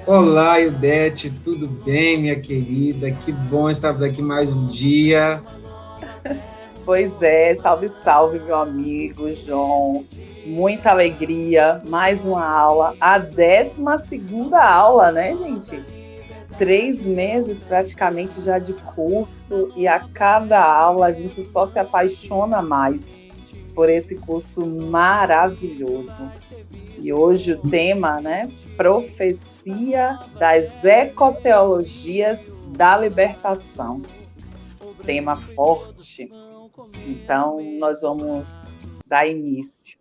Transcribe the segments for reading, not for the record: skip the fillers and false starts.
Olá, Ildete, tudo bem, minha querida? Que bom estarmos aqui mais um dia. Pois é, salve, salve, meu amigo João. Muita alegria, mais uma aula, a 12ª aula, né, gente? 3 meses praticamente já de curso e a cada aula a gente só se apaixona mais por esse curso maravilhoso. E hoje o tema, né, Profecia das Ecoteologias da Libertação. Tema forte. Então, nós vamos dar início.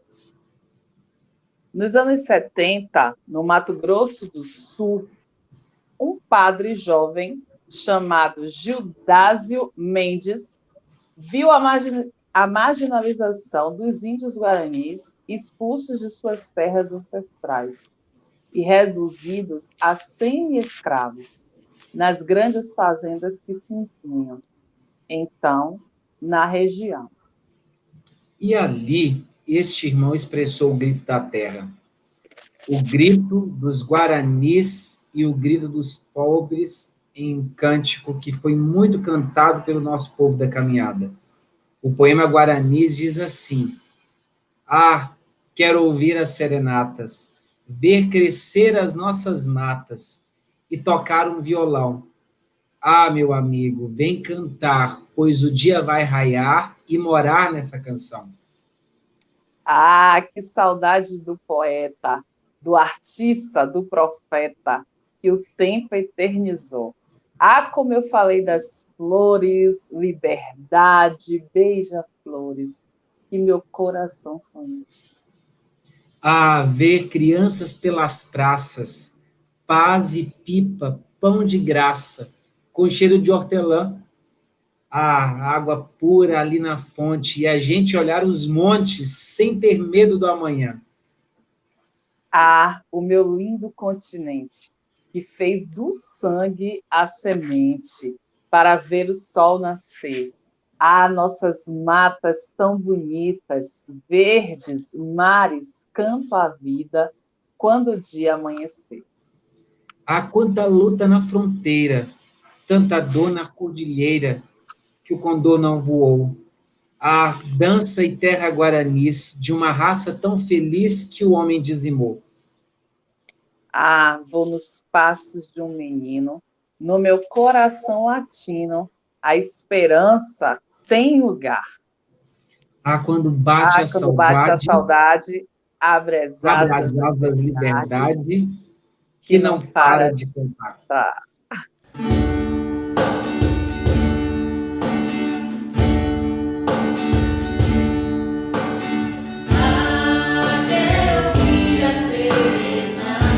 Nos anos 70, no Mato Grosso do Sul, um padre jovem chamado Gildásio Mendes viu a marginalização dos índios guaranis expulsos de suas terras ancestrais e reduzidos a semi-escravos nas grandes fazendas que se impunham, então, na região. E ali, este irmão expressou o grito da terra, o grito dos guaranis e o grito dos pobres em cântico que foi muito cantado pelo nosso povo da caminhada. O poema Guaranis diz assim: Ah, quero ouvir as serenatas, ver crescer as nossas matas e tocar um violão. Ah, meu amigo, vem cantar, pois o dia vai raiar e morar nessa canção. Ah, que saudade do poeta, do artista, do profeta, que o tempo eternizou. Ah, como eu falei das flores, liberdade, beija-flores, que meu coração sonhou. Ah, ver crianças pelas praças, paz e pipa, pão de graça, com cheiro de hortelã. Ah, água pura ali na fonte, e a gente olhar os montes sem ter medo do amanhã. Ah, o meu lindo continente, que fez do sangue a semente para ver o sol nascer. Ah, nossas matas tão bonitas, verdes, mares, campo à vida, quando o dia amanhecer. Há quanta luta na fronteira, tanta dor na cordilheira, que o condor não voou. Há dança e terra guaranis, de uma raça tão feliz que o homem dizimou. Ah, vou nos passos de um menino, no meu coração latino, a esperança tem lugar. Ah, quando bate Ah, a quando bate a saudade, saudade, abre as abre asas as da asas liberdade, liberdade, que que não não para para de de cantar. cantar. Quero ouvir a serenata,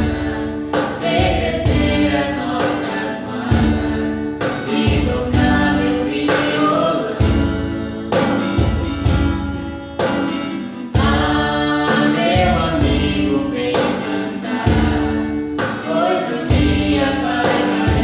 ver crescer as nossas matas e tocar meu violão. Ah, meu amigo, vem cantar, pois o dia vai raiar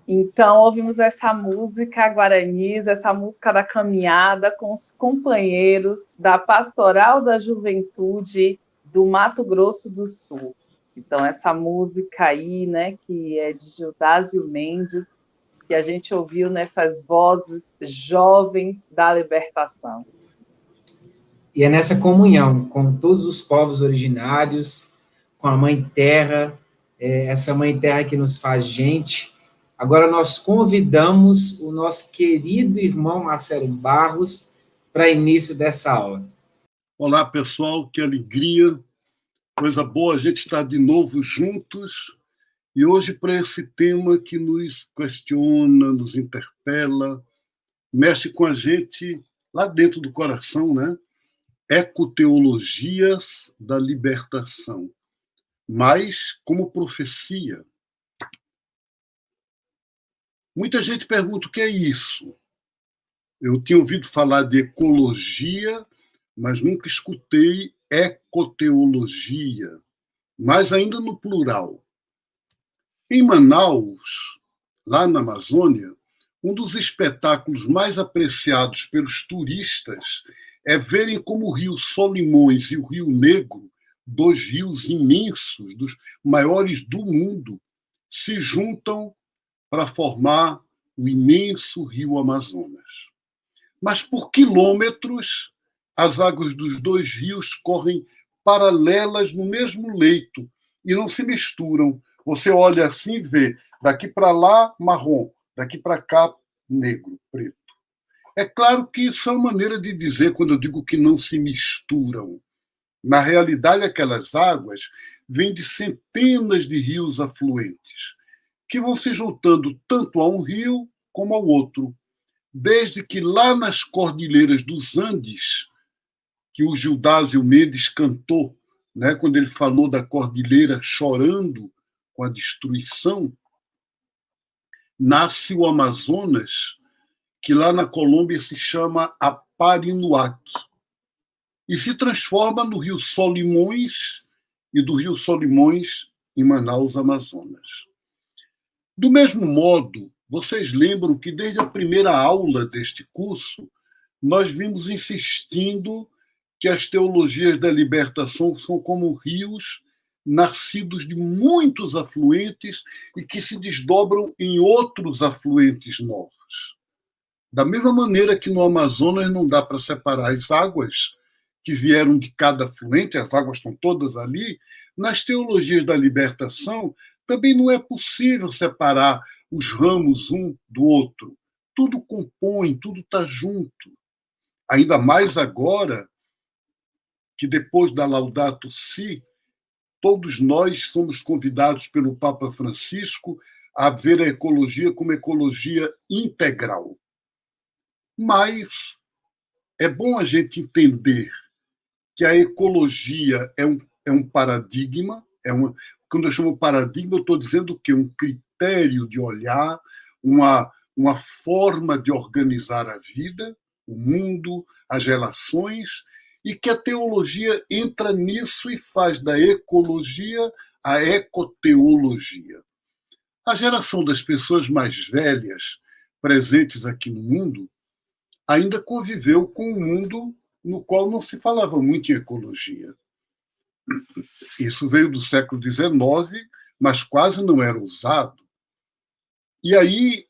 Então, ouvimos essa música Guaranis, essa música da caminhada com os companheiros da Pastoral da Juventude do Mato Grosso do Sul. Então, essa música aí, né, que é de Gildásio Mendes, que a gente ouviu nessas vozes jovens da libertação. E é nessa comunhão com todos os povos originários, com a Mãe Terra, essa Mãe Terra que nos faz gente. Agora nós convidamos o nosso querido irmão Marcelo Barros para início dessa aula. Olá, pessoal, que alegria, coisa boa a gente estar de novo juntos. E hoje para esse tema que nos questiona, nos interpela, mexe com a gente lá dentro do coração, né? Ecoteologias da libertação, mas como profecia. Muita gente pergunta o que é isso. Eu tinha ouvido falar de ecologia, mas nunca escutei ecoteologia, mas ainda no plural. Em Manaus, lá na Amazônia, um dos espetáculos mais apreciados pelos turistas é verem como o Rio Solimões e o Rio Negro, dois rios imensos, dos maiores do mundo, se juntam para formar o imenso Rio Amazonas. Mas por quilômetros, as águas dos dois rios correm paralelas no mesmo leito e não se misturam. Você olha assim e vê, daqui para lá, marrom, daqui para cá, negro, preto. É claro que isso é uma maneira de dizer quando eu digo que não se misturam. Na realidade, aquelas águas vêm de centenas de rios afluentes, que vão se juntando tanto a um rio como ao outro, desde que lá nas cordilheiras dos Andes, que o Gildásio Mendes cantou, né, quando ele falou da cordilheira chorando com a destruição, nasce o Amazonas, que lá na Colômbia se chama Aparinoaque, e se transforma no Rio Solimões e do Rio Solimões em Manaus, Amazonas. Do mesmo modo, vocês lembram que desde a primeira aula deste curso, nós vimos insistindo que as teologias da libertação são como rios nascidos de muitos afluentes e que se desdobram em outros afluentes novos. Da mesma maneira que no Amazonas não dá para separar as águas que vieram de cada afluente, as águas estão todas ali, nas teologias da libertação também não é possível separar os ramos um do outro. Tudo compõe, tudo está junto. Ainda mais agora que depois da Laudato Si, todos nós somos convidados pelo Papa Francisco a ver a ecologia como ecologia integral. Mas é bom a gente entender que a ecologia é um paradigma, quando eu chamo paradigma, eu estou dizendo o quê? Um critério de olhar, uma forma de organizar a vida, o mundo, as relações, e que a teologia entra nisso e faz da ecologia a ecoteologia. A geração das pessoas mais velhas presentes aqui no mundo ainda conviveu com um mundo no qual não se falava muito em ecologia. Isso veio do século XIX, mas quase não era usado. E aí,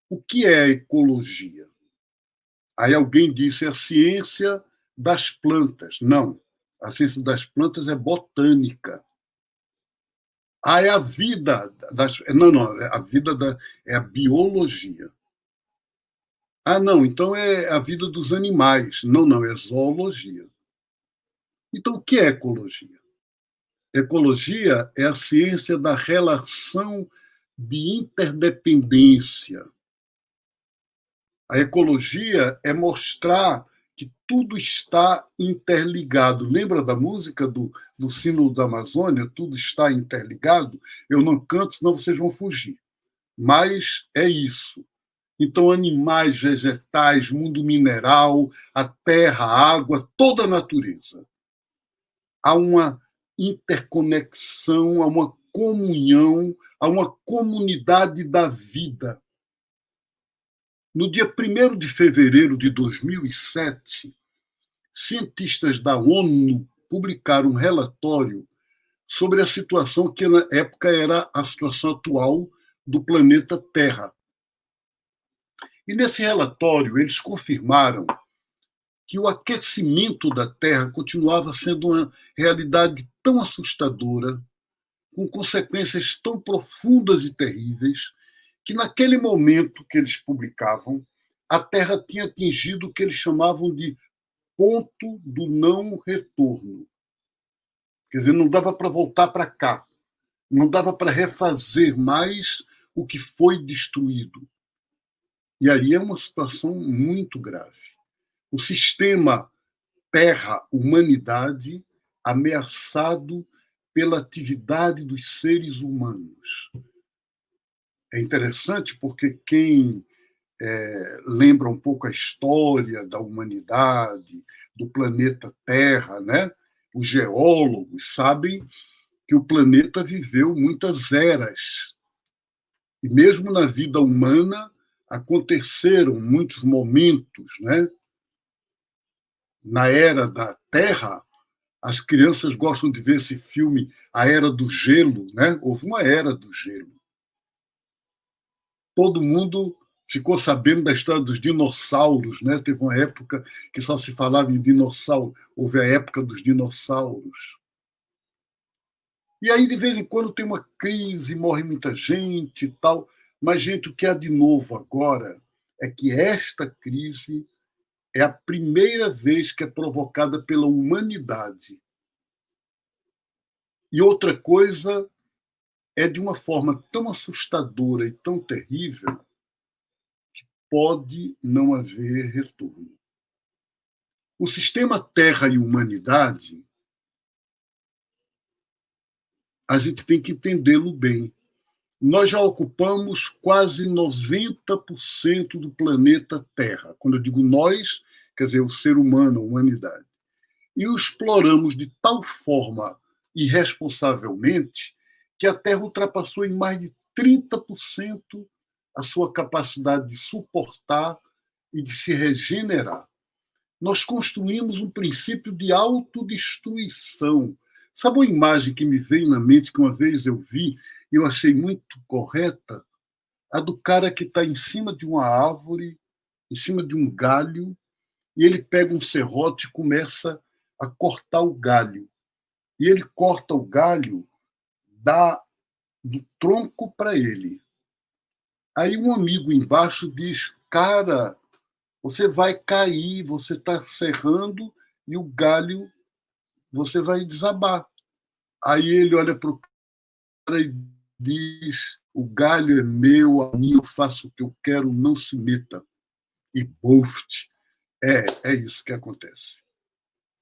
o que é ecologia? Aí alguém disse, é a ciência das plantas. Não, a ciência das plantas é botânica. É a vida das... Não, a vida é a biologia. Não, então é a vida dos animais. Não, é zoologia. Então, o que é ecologia? Ecologia é a ciência da relação de interdependência. A ecologia é mostrar que tudo está interligado. Lembra da música do Símbolo da Amazônia? Tudo está interligado. Eu não canto, senão vocês vão fugir. Mas é isso. Então, animais, vegetais, mundo mineral, a terra, a água, toda a natureza. Há uma interconexão, há uma comunhão, a uma comunidade da vida. No dia 1º de fevereiro de 2007, cientistas da ONU publicaram um relatório sobre a situação que, na época, era a situação atual do planeta Terra. E, nesse relatório, eles confirmaram que o aquecimento da Terra continuava sendo uma realidade tão assustadora, com consequências tão profundas e terríveis, que, naquele momento que eles publicavam, a Terra tinha atingido o que eles chamavam de ponto do não retorno. Quer dizer, não dava para voltar para cá, não dava para refazer mais o que foi destruído. E aí é uma situação muito grave. O sistema Terra-humanidade ameaçado pela atividade dos seres humanos. É interessante porque quem lembra um pouco a história da humanidade, do planeta Terra, né? Os geólogos sabem que o planeta viveu muitas eras. E mesmo na vida humana aconteceram muitos momentos, né? Na era da Terra, as crianças gostam de ver esse filme A Era do Gelo, né? Houve uma era do gelo. Todo mundo ficou sabendo da história dos dinossauros, né? Teve uma época que só se falava em dinossauro. Houve a época dos dinossauros. E aí, de vez em quando, tem uma crise, morre muita gente e tal. Mas, gente, o que há de novo agora é que esta crise é a primeira vez que é provocada pela humanidade. E outra coisa é de uma forma tão assustadora e tão terrível que pode não haver retorno. O sistema Terra e Humanidade, a gente tem que entendê-lo bem. Nós já ocupamos quase 90% do planeta Terra. Quando eu digo nós, quer dizer o ser humano, a humanidade. E o exploramos de tal forma irresponsavelmente que a Terra ultrapassou em mais de 30% a sua capacidade de suportar e de se regenerar. Nós construímos um princípio de autodestruição. Sabe uma imagem que me veio na mente que uma vez eu vi e eu achei muito correta? A do cara que está em cima de uma árvore, em cima de um galho, e ele pega um serrote e começa a cortar o galho. E ele corta o galho, dá do tronco para ele. Aí um amigo embaixo diz: cara, você vai cair, você está serrando e o galho, você vai desabar. Aí ele olha para o cara e diz: o galho é meu, a mim eu faço o que eu quero, não se meta. E boft, é isso que acontece.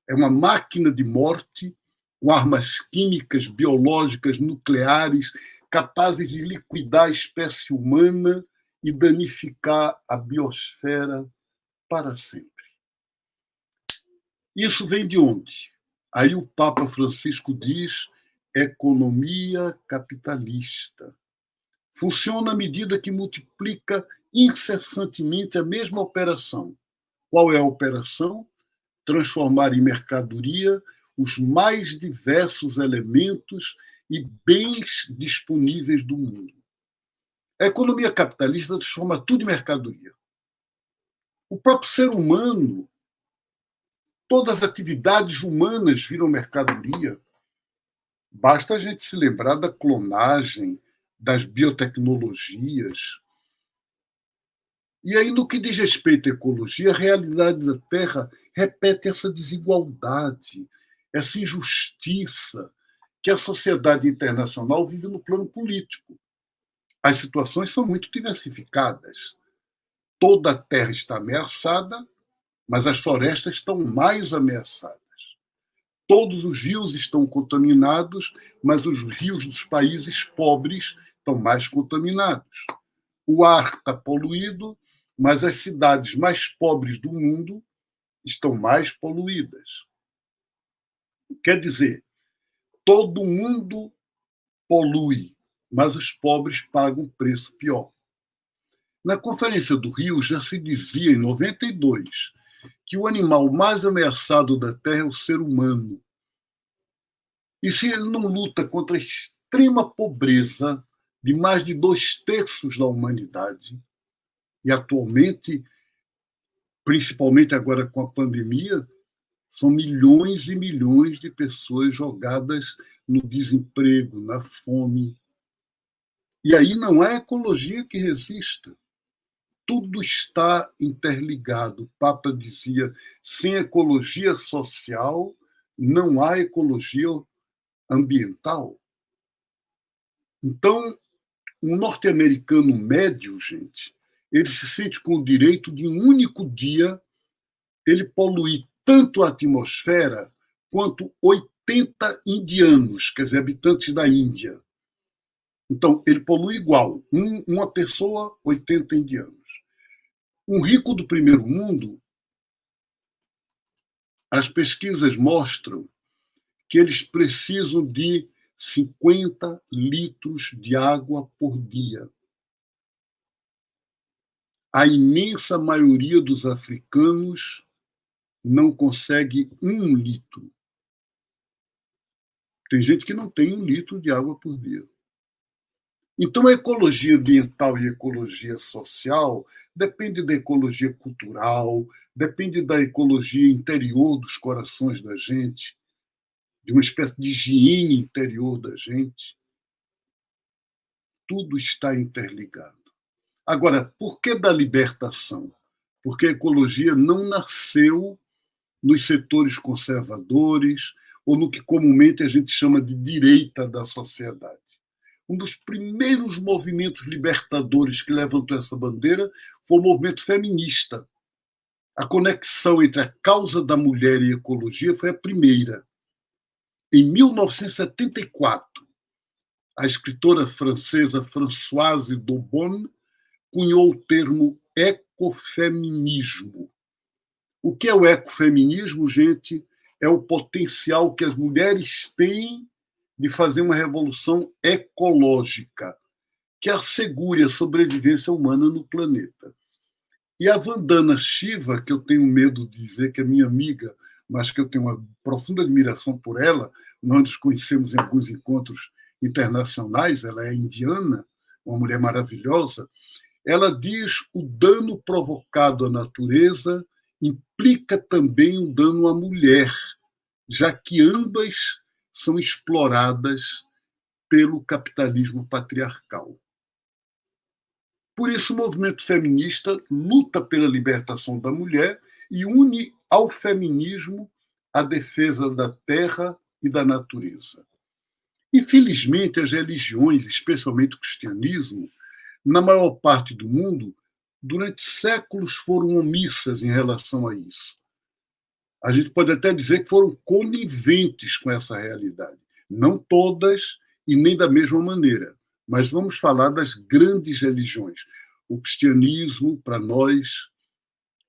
É uma máquina de morte com armas químicas, biológicas, nucleares, capazes de liquidar a espécie humana e danificar a biosfera para sempre. Isso vem de onde? Aí o Papa Francisco diz: economia capitalista. Funciona à medida que multiplica incessantemente a mesma operação. Qual é a operação? Transformar em mercadoria os mais diversos elementos e bens disponíveis do mundo. A economia capitalista transforma tudo em mercadoria. O próprio ser humano, todas as atividades humanas viram mercadoria. Basta a gente se lembrar da clonagem, das biotecnologias. E aí, no que diz respeito à ecologia, a realidade da Terra repete essa desigualdade, essa injustiça que a sociedade internacional vive no plano político. As situações são muito diversificadas. Toda a Terra está ameaçada, mas as florestas estão mais ameaçadas. Todos os rios estão contaminados, mas os rios dos países pobres estão mais contaminados. O ar está poluído, mas as cidades mais pobres do mundo estão mais poluídas. Quer dizer, todo mundo polui, mas os pobres pagam um preço pior. Na Conferência do Rio já se dizia, em 92, que o animal mais ameaçado da Terra é o ser humano. E se ele não luta contra a extrema pobreza de mais de 2/3 da humanidade, e atualmente, principalmente agora com a pandemia, são milhões e milhões de pessoas jogadas no desemprego, na fome. E aí não há ecologia que resista. Tudo está interligado. O Papa dizia: sem ecologia social, não há ecologia ambiental. Então, um norte-americano médio, gente, ele se sente com o direito de, um único dia, ele poluir tanto a atmosfera quanto 80 indianos, quer dizer, habitantes da Índia. Então, ele polui igual, uma pessoa, 80 indianos. Um rico do primeiro mundo, as pesquisas mostram que eles precisam de 50 litros de água por dia. A imensa maioria dos africanos não consegue 1 litro. Tem gente que não tem 1 litro de água por dia. Então, a ecologia ambiental e a ecologia social depende da ecologia cultural, depende da ecologia interior dos corações da gente, de uma espécie de higiene interior da gente. Tudo está interligado. Agora, por que da libertação? Porque a ecologia não nasceu nos setores conservadores ou no que comumente a gente chama de direita da sociedade. Um dos primeiros movimentos libertadores que levantou essa bandeira foi o movimento feminista. A conexão entre a causa da mulher e a ecologia foi a primeira. Em 1974, a escritora francesa Françoise Daubonne cunhou o termo ecofeminismo. O que é o ecofeminismo, gente? É o potencial que as mulheres têm de fazer uma revolução ecológica que assegure a sobrevivência humana no planeta. E a Vandana Shiva, que eu tenho medo de dizer que é minha amiga, mas que eu tenho uma profunda admiração por ela, nós nos conhecemos em alguns encontros internacionais, ela é indiana, uma mulher maravilhosa, ela diz: o dano provocado à natureza implica também um dano à mulher, já que ambas são exploradas pelo capitalismo patriarcal. Por isso, o movimento feminista luta pela libertação da mulher e une ao feminismo a defesa da terra e da natureza. Infelizmente, as religiões, especialmente o cristianismo, na maior parte do mundo, durante séculos foram omissas em relação a isso. A gente pode até dizer que foram coniventes com essa realidade. Não todas e nem da mesma maneira, mas vamos falar das grandes religiões. O cristianismo, para nós,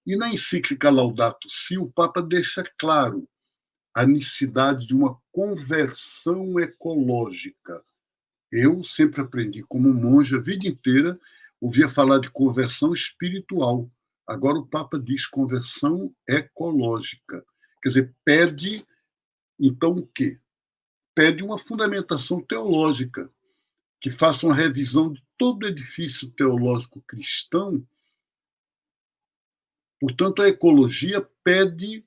e na encíclica Laudato Si, o Papa deixa claro a necessidade de uma conversão ecológica. Eu sempre aprendi, como monge, a vida inteira, ouvia falar de conversão espiritual. Agora o Papa diz conversão ecológica. Quer dizer, pede, então, o quê? Pede uma fundamentação teológica, que faça uma revisão de todo o edifício teológico cristão. Portanto, a ecologia pede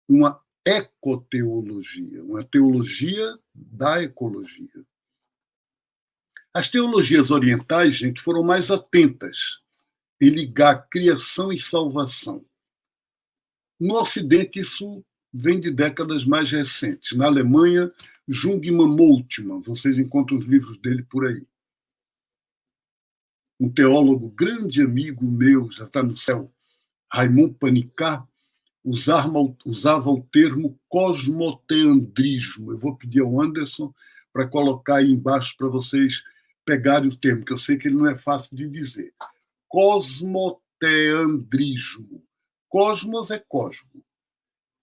uma ecoteologia, uma teologia da ecologia. As teologias orientais, gente, foram mais atentas em ligar criação e salvação. No Ocidente, isso vem de décadas mais recentes. Na Alemanha, Jungmann Moltmann, vocês encontram os livros dele por aí. Um teólogo, grande amigo meu, já está no céu, Raymond Panichat, usava o termo cosmoteandrismo. Eu vou pedir ao Anderson para colocar aí embaixo para vocês pegarem o termo, que eu sei que ele não é fácil de dizer. Cosmoteandrismo. Cosmos é cosmo.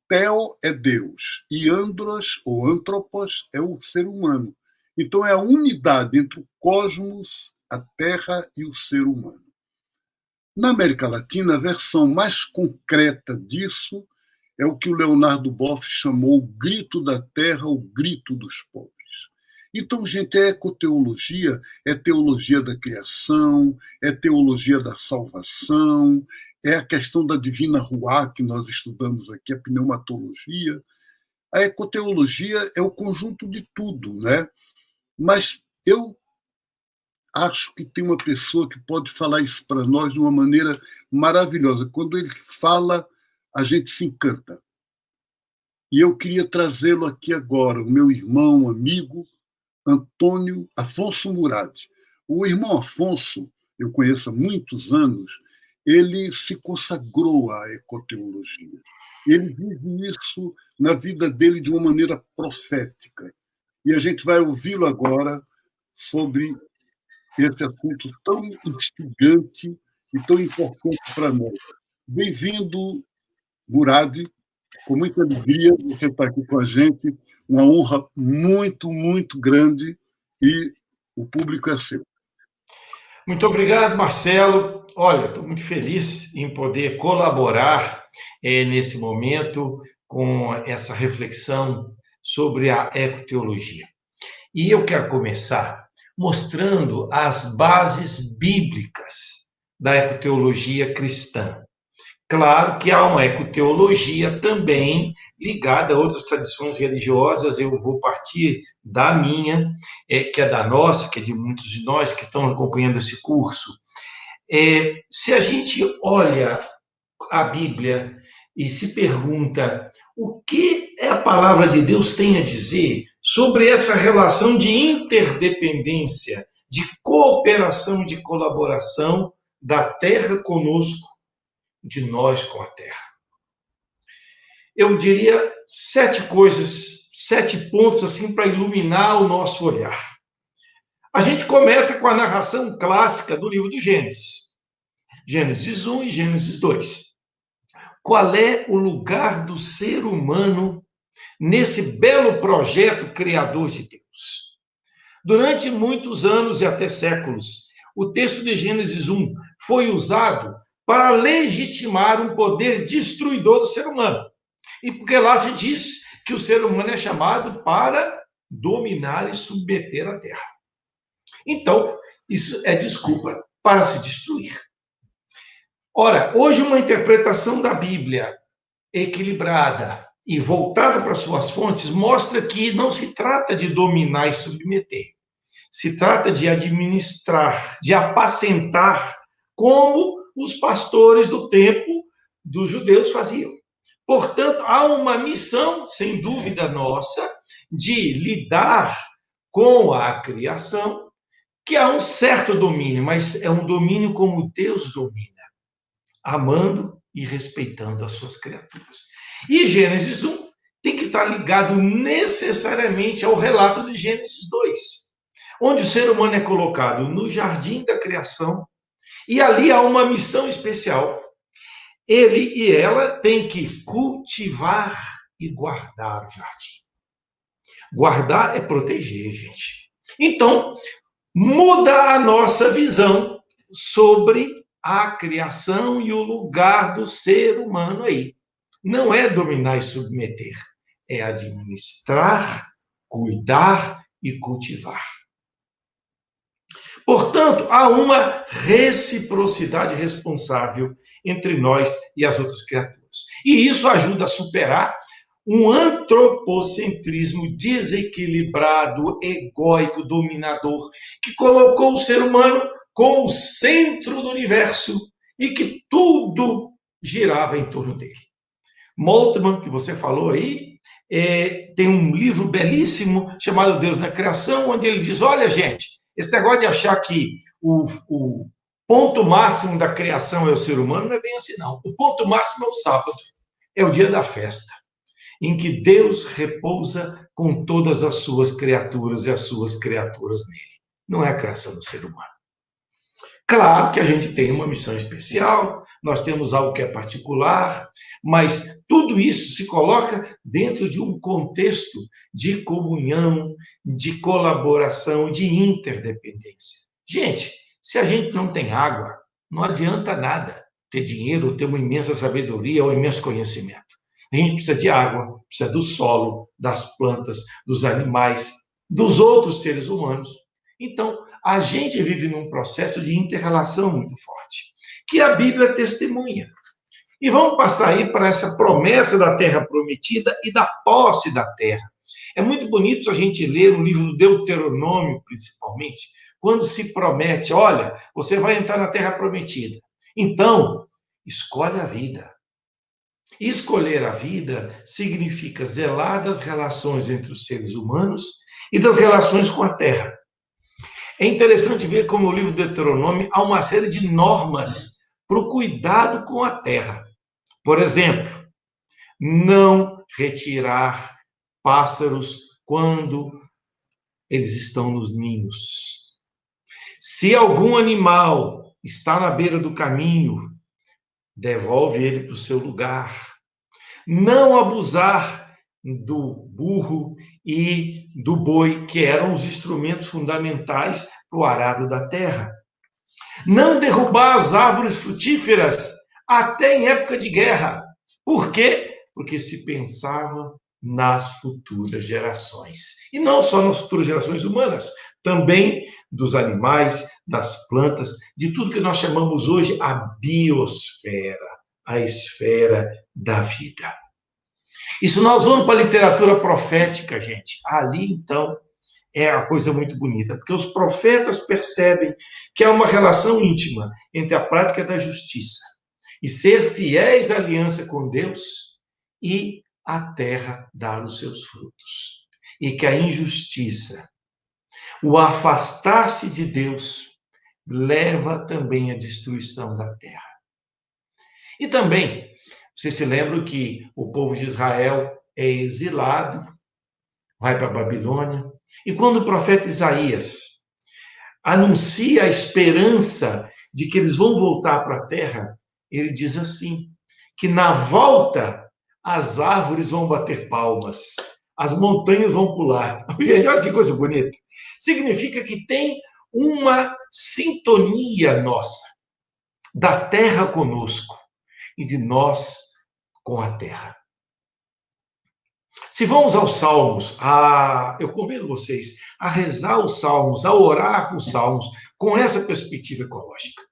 Theo é Deus. E andros, ou antropos, é o ser humano. Então, é a unidade entre o cosmos, a Terra e o ser humano. Na América Latina, a versão mais concreta disso é o que o Leonardo Boff chamou o grito da terra, o grito dos pobres. Então, gente, a ecoteologia é teologia da criação, é teologia da salvação, é a questão da divina ruá, que nós estudamos aqui, a pneumatologia. A ecoteologia é o conjunto de tudo, né? Mas eu acho que tem uma pessoa que pode falar isso para nós de uma maneira maravilhosa. Quando ele fala, a gente se encanta. E eu queria trazê-lo aqui agora, o meu irmão, amigo, Antônio Afonso Murad. O irmão Afonso, eu conheço há muitos anos, ele se consagrou à ecoteologia. Ele vive isso na vida dele de uma maneira profética. E a gente vai ouvi-lo agora sobre esse assunto tão instigante e tão importante para nós. Bem-vindo, Murad. Com muita alegria você está aqui com a gente. Uma honra muito, muito grande e o público é seu. Muito obrigado, Marcelo. Olha, estou muito feliz em poder colaborar nesse momento com essa reflexão sobre a ecoteologia. E eu quero começar mostrando as bases bíblicas da ecoteologia cristã. Claro que há uma ecoteologia também ligada a outras tradições religiosas, eu vou partir da minha, que é da nossa, que é de muitos de nós que estão acompanhando esse curso. Se a gente olha a Bíblia e se pergunta o que a palavra de Deus tem a dizer sobre essa relação de interdependência, de cooperação, de colaboração da terra conosco, de nós com a terra. Eu diria 7 coisas, 7 pontos assim para iluminar o nosso olhar. A gente começa com a narração clássica do livro do Gênesis. Gênesis 1 e Gênesis 2. Qual é o lugar do ser humano nesse belo projeto criador de Deus? Durante muitos anos e até séculos, o texto de Gênesis 1 foi usado para legitimar um poder destruidor do ser humano. E porque lá se diz que o ser humano é chamado para dominar e submeter a terra. Então, isso é desculpa para se destruir. Ora, hoje uma interpretação da Bíblia equilibrada e voltada para suas fontes mostra que não se trata de dominar e submeter. Se trata de administrar, de apacentar, como os pastores do tempo dos judeus faziam. Portanto, há uma missão, sem dúvida nossa, de lidar com a criação, que há um certo domínio, mas é um domínio como Deus domina, amando e respeitando as suas criaturas. E Gênesis 1 tem que estar ligado necessariamente ao relato de Gênesis 2, onde o ser humano é colocado no jardim da criação, e ali há uma missão especial. Ele e ela têm que cultivar e guardar o jardim. Guardar é proteger, gente. Então, muda a nossa visão sobre a criação e o lugar do ser humano aí. Não é dominar e submeter, é administrar, cuidar e cultivar. Portanto, há uma reciprocidade responsável entre nós e as outras criaturas. E isso ajuda a superar um antropocentrismo desequilibrado, egóico, dominador, que colocou o ser humano como o centro do universo e que tudo girava em torno dele. Moltmann, que você falou aí, tem um livro belíssimo chamado Deus na Criação, onde ele diz, olha, gente, esse negócio de achar que o ponto máximo da criação é o ser humano não é bem assim, não. O ponto máximo é o sábado, é o dia da festa, em que Deus repousa com todas as suas criaturas e as suas criaturas nele. Não é a criação do ser humano. Claro que a gente tem uma missão especial, nós temos algo que é particular, mas tudo isso se coloca dentro de um contexto de comunhão, de colaboração, de interdependência. Gente, se a gente não tem água, não adianta nada ter dinheiro, ter uma imensa sabedoria ou um imenso conhecimento. A gente precisa de água, precisa do solo, das plantas, dos animais, dos outros seres humanos. Então, a gente vive num processo de inter-relação muito forte, que a Bíblia testemunha. E vamos passar aí para essa promessa da terra prometida e da posse da terra. É muito bonito se a gente ler o livro do Deuteronômio, principalmente, quando se promete, olha, você vai entrar na terra prometida. Então, escolhe a vida. Escolher a vida significa zelar das relações entre os seres humanos e das relações com a terra. É interessante ver como no livro do Deuteronômio há uma série de normas para o cuidado com a terra. Por exemplo, não retirar pássaros quando eles estão nos ninhos. Se algum animal está na beira do caminho, devolve ele para o seu lugar. Não abusar do burro e do boi, que eram os instrumentos fundamentais para o arado da terra. Não derrubar as árvores frutíferas até em época de guerra. Por quê? Porque se pensava nas futuras gerações. E não só nas futuras gerações humanas, também dos animais, das plantas, de tudo que nós chamamos hoje a biosfera, a esfera da vida. E se nós vamos para a literatura profética, gente, ali então é a coisa muito bonita, porque os profetas percebem que há uma relação íntima entre a prática da justiça e ser fiéis à aliança com Deus e a terra dar os seus frutos. E que a injustiça, o afastar-se de Deus, leva também à destruição da terra. E também, vocês se lembram que o povo de Israel é exilado, vai para a Babilônia, e quando o profeta Isaías anuncia a esperança de que eles vão voltar para a terra, ele diz assim, que na volta as árvores vão bater palmas, as montanhas vão pular. Gente, olha que coisa bonita. Significa que tem uma sintonia nossa, da terra conosco e de nós com a terra. Se vamos aos Salmos, eu convido vocês a rezar os Salmos, a orar os Salmos, com essa perspectiva ecológica.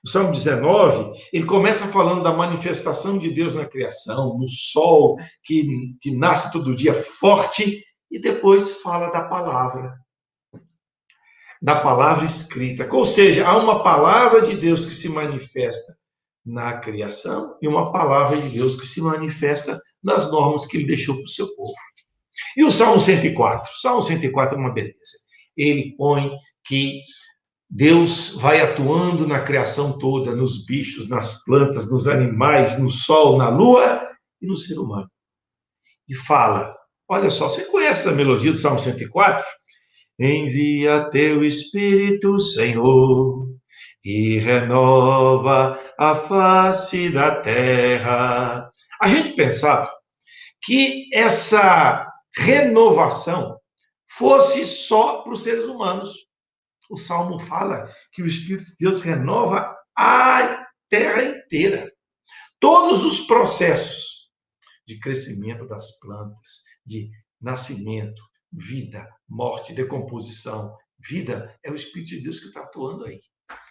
O Salmo 19, ele começa falando da manifestação de Deus na criação, no sol que nasce todo dia forte, e depois fala da palavra escrita. Ou seja, há uma palavra de Deus que se manifesta na criação e uma palavra de Deus que se manifesta nas normas que ele deixou para o seu povo. E o Salmo 104? O Salmo 104 é uma beleza. Ele põe que Deus vai atuando na criação toda, nos bichos, nas plantas, nos animais, no sol, na lua e no ser humano. E fala, olha só, você conhece a melodia do Salmo 104? Envia teu Espírito, Senhor, e renova a face da terra. A gente pensava que essa renovação fosse só para os seres humanos. O Salmo fala que o Espírito de Deus renova a terra inteira. Todos os processos de crescimento das plantas, de nascimento, vida, morte, decomposição, vida, é o Espírito de Deus que está atuando aí.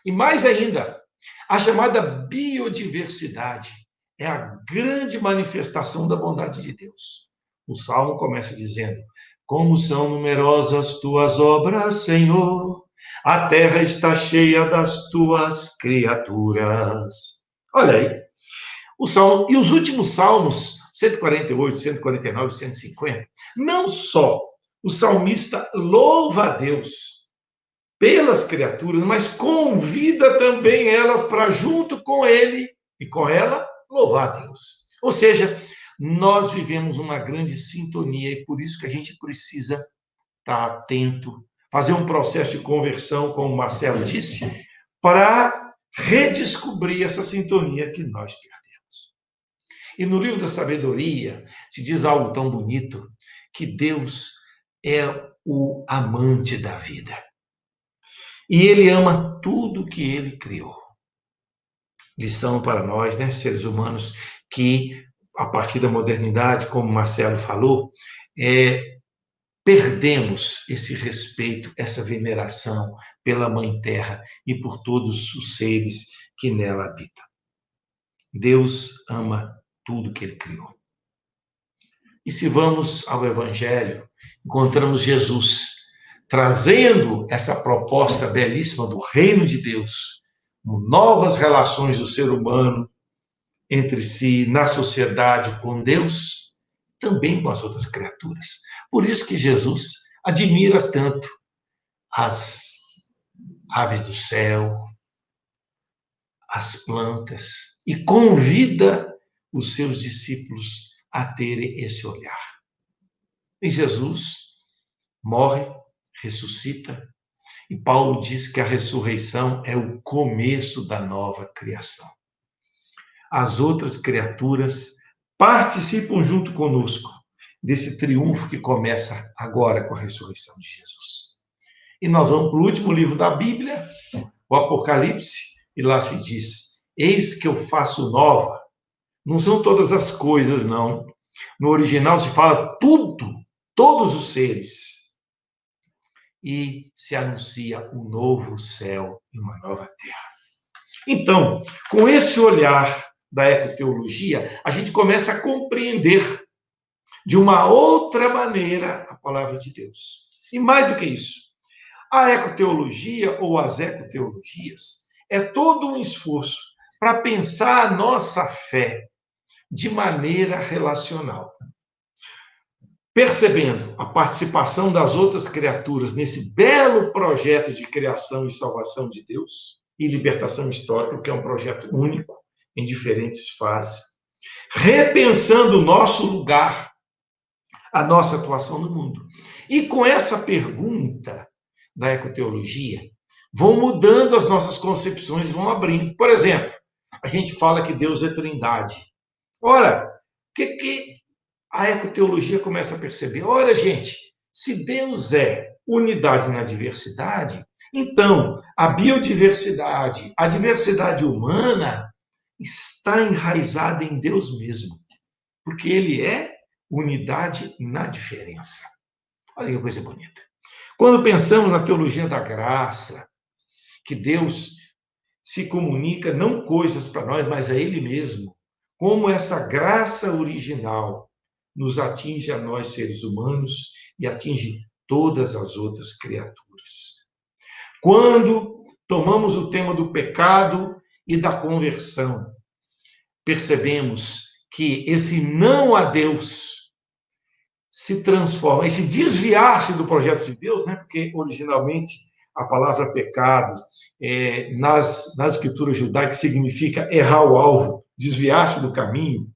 E mais ainda, a chamada biodiversidade é a grande manifestação da bondade de Deus. O Salmo começa dizendo, como são numerosas tuas obras, Senhor, a terra está cheia das tuas criaturas. Olha aí, o Salmo, e os últimos Salmos, 148, 149, 150, não só o salmista louva a Deus pelas criaturas, mas convida também elas para, junto com ele e com ela, louvar a Deus. Ou seja, nós vivemos uma grande sintonia e por isso que a gente precisa estar atento, fazer um processo de conversão, como o Marcelo disse, para redescobrir essa sintonia que nós perdemos. E no livro da sabedoria se diz algo tão bonito, que Deus é o amante da vida. E ele ama tudo que ele criou. Lição para nós, né, seres humanos, que a partir da modernidade, como Marcelo falou, perdemos esse respeito, essa veneração pela Mãe Terra e por todos os seres que nela habitam. Deus ama tudo que ele criou. E se vamos ao Evangelho, encontramos Jesus trazendo essa proposta belíssima do reino de Deus, novas relações do ser humano entre si, na sociedade com Deus, também com as outras criaturas. Por isso que Jesus admira tanto as aves do céu, as plantas, e convida os seus discípulos a terem esse olhar. E Jesus morre, ressuscita, e Paulo diz que a ressurreição é o começo da nova criação. As outras criaturas participam junto conosco desse triunfo que começa agora com a ressurreição de Jesus. E nós vamos para o último livro da Bíblia, o Apocalipse, e lá se diz: eis que eu faço nova. Não são todas as coisas, não. No original se fala tudo, todos os seres. E se anuncia um novo céu e uma nova terra. Então, com esse olhar da ecoteologia, a gente começa a compreender de uma outra maneira a palavra de Deus. E mais do que isso, a ecoteologia ou as ecoteologias é todo um esforço para pensar a nossa fé de maneira relacional. Percebendo a participação das outras criaturas nesse belo projeto de criação e salvação de Deus e libertação histórica, que é um projeto único em diferentes fases, repensando o nosso lugar, a nossa atuação no mundo. E com essa pergunta da ecoteologia, vão mudando as nossas concepções, vão abrindo. Por exemplo, a gente fala que Deus é trindade. Ora, o que a ecoteologia começa a perceber? Ora, gente, se Deus é unidade na diversidade, então a biodiversidade, a diversidade humana está enraizada em Deus mesmo, porque ele é unidade na diferença. Olha que coisa bonita. Quando pensamos na teologia da graça, que Deus se comunica não coisas para nós, mas a ele mesmo, como essa graça original nos atinge a nós, seres humanos, e atinge todas as outras criaturas. Quando tomamos o tema do pecado e da conversão, percebemos que esse não a Deus se transforma, esse desviar-se do projeto de Deus, né? Porque originalmente a palavra pecado, nas escrituras judaicas, significa errar o alvo, desviar-se do caminho.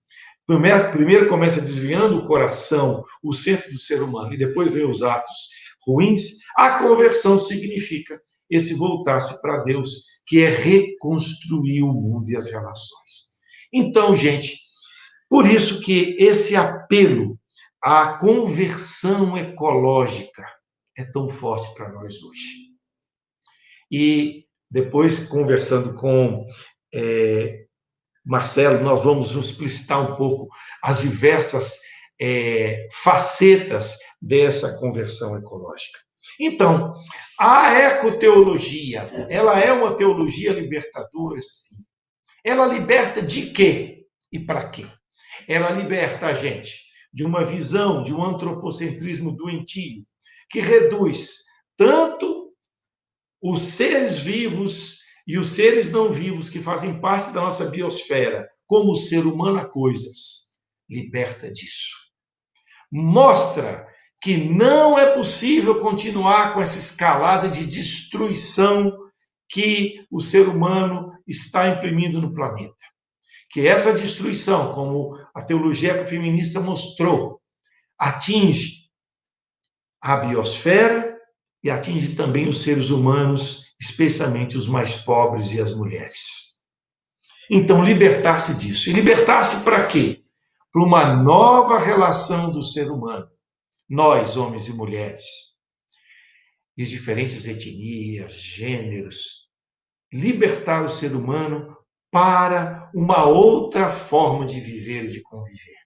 Primeiro começa desviando o coração, o centro do ser humano, e depois vem os atos ruins. A conversão significa esse voltar-se para Deus, que é reconstruir o mundo e as relações. Então, gente, por isso que esse apelo à conversão ecológica é tão forte para nós hoje. E depois, conversando com Marcelo, nós vamos explicitar um pouco as diversas facetas dessa conversão ecológica. Então, a ecoteologia, ela é uma teologia libertadora, sim. Ela liberta de quê e para quê? Ela liberta a gente de uma visão, de um antropocentrismo doentio, que reduz tanto os seres vivos e os seres não vivos que fazem parte da nossa biosfera, como o ser humano a coisas. Liberta disso. Mostra que não é possível continuar com essa escalada de destruição que o ser humano está imprimindo no planeta. Que essa destruição, como a teologia ecofeminista mostrou, atinge a biosfera e atinge também os seres humanos, especialmente os mais pobres e as mulheres. Então, libertar-se disso. E libertar-se para quê? Para uma nova relação do ser humano. Nós, homens e mulheres, de diferentes etnias, gêneros, libertar o ser humano para uma outra forma de viver e de conviver.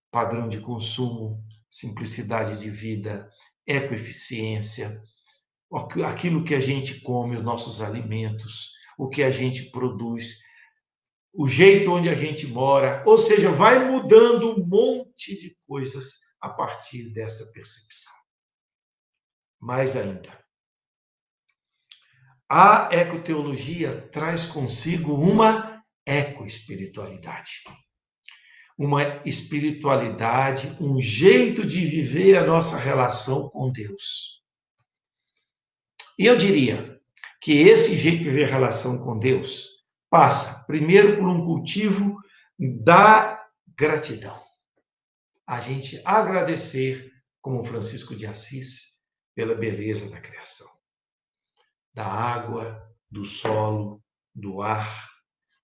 Padrão de consumo, simplicidade de vida, ecoeficiência, aquilo que a gente come, os nossos alimentos, o que a gente produz, o jeito onde a gente mora, ou seja, vai mudando um monte de coisas a partir dessa percepção. Mais ainda, a ecoteologia traz consigo uma ecoespiritualidade. Uma espiritualidade, um jeito de viver a nossa relação com Deus. E eu diria que esse jeito de viver a relação com Deus passa, primeiro, por um cultivo da gratidão. A gente agradecer, como Francisco de Assis, pela beleza da criação. Da água, do solo, do ar,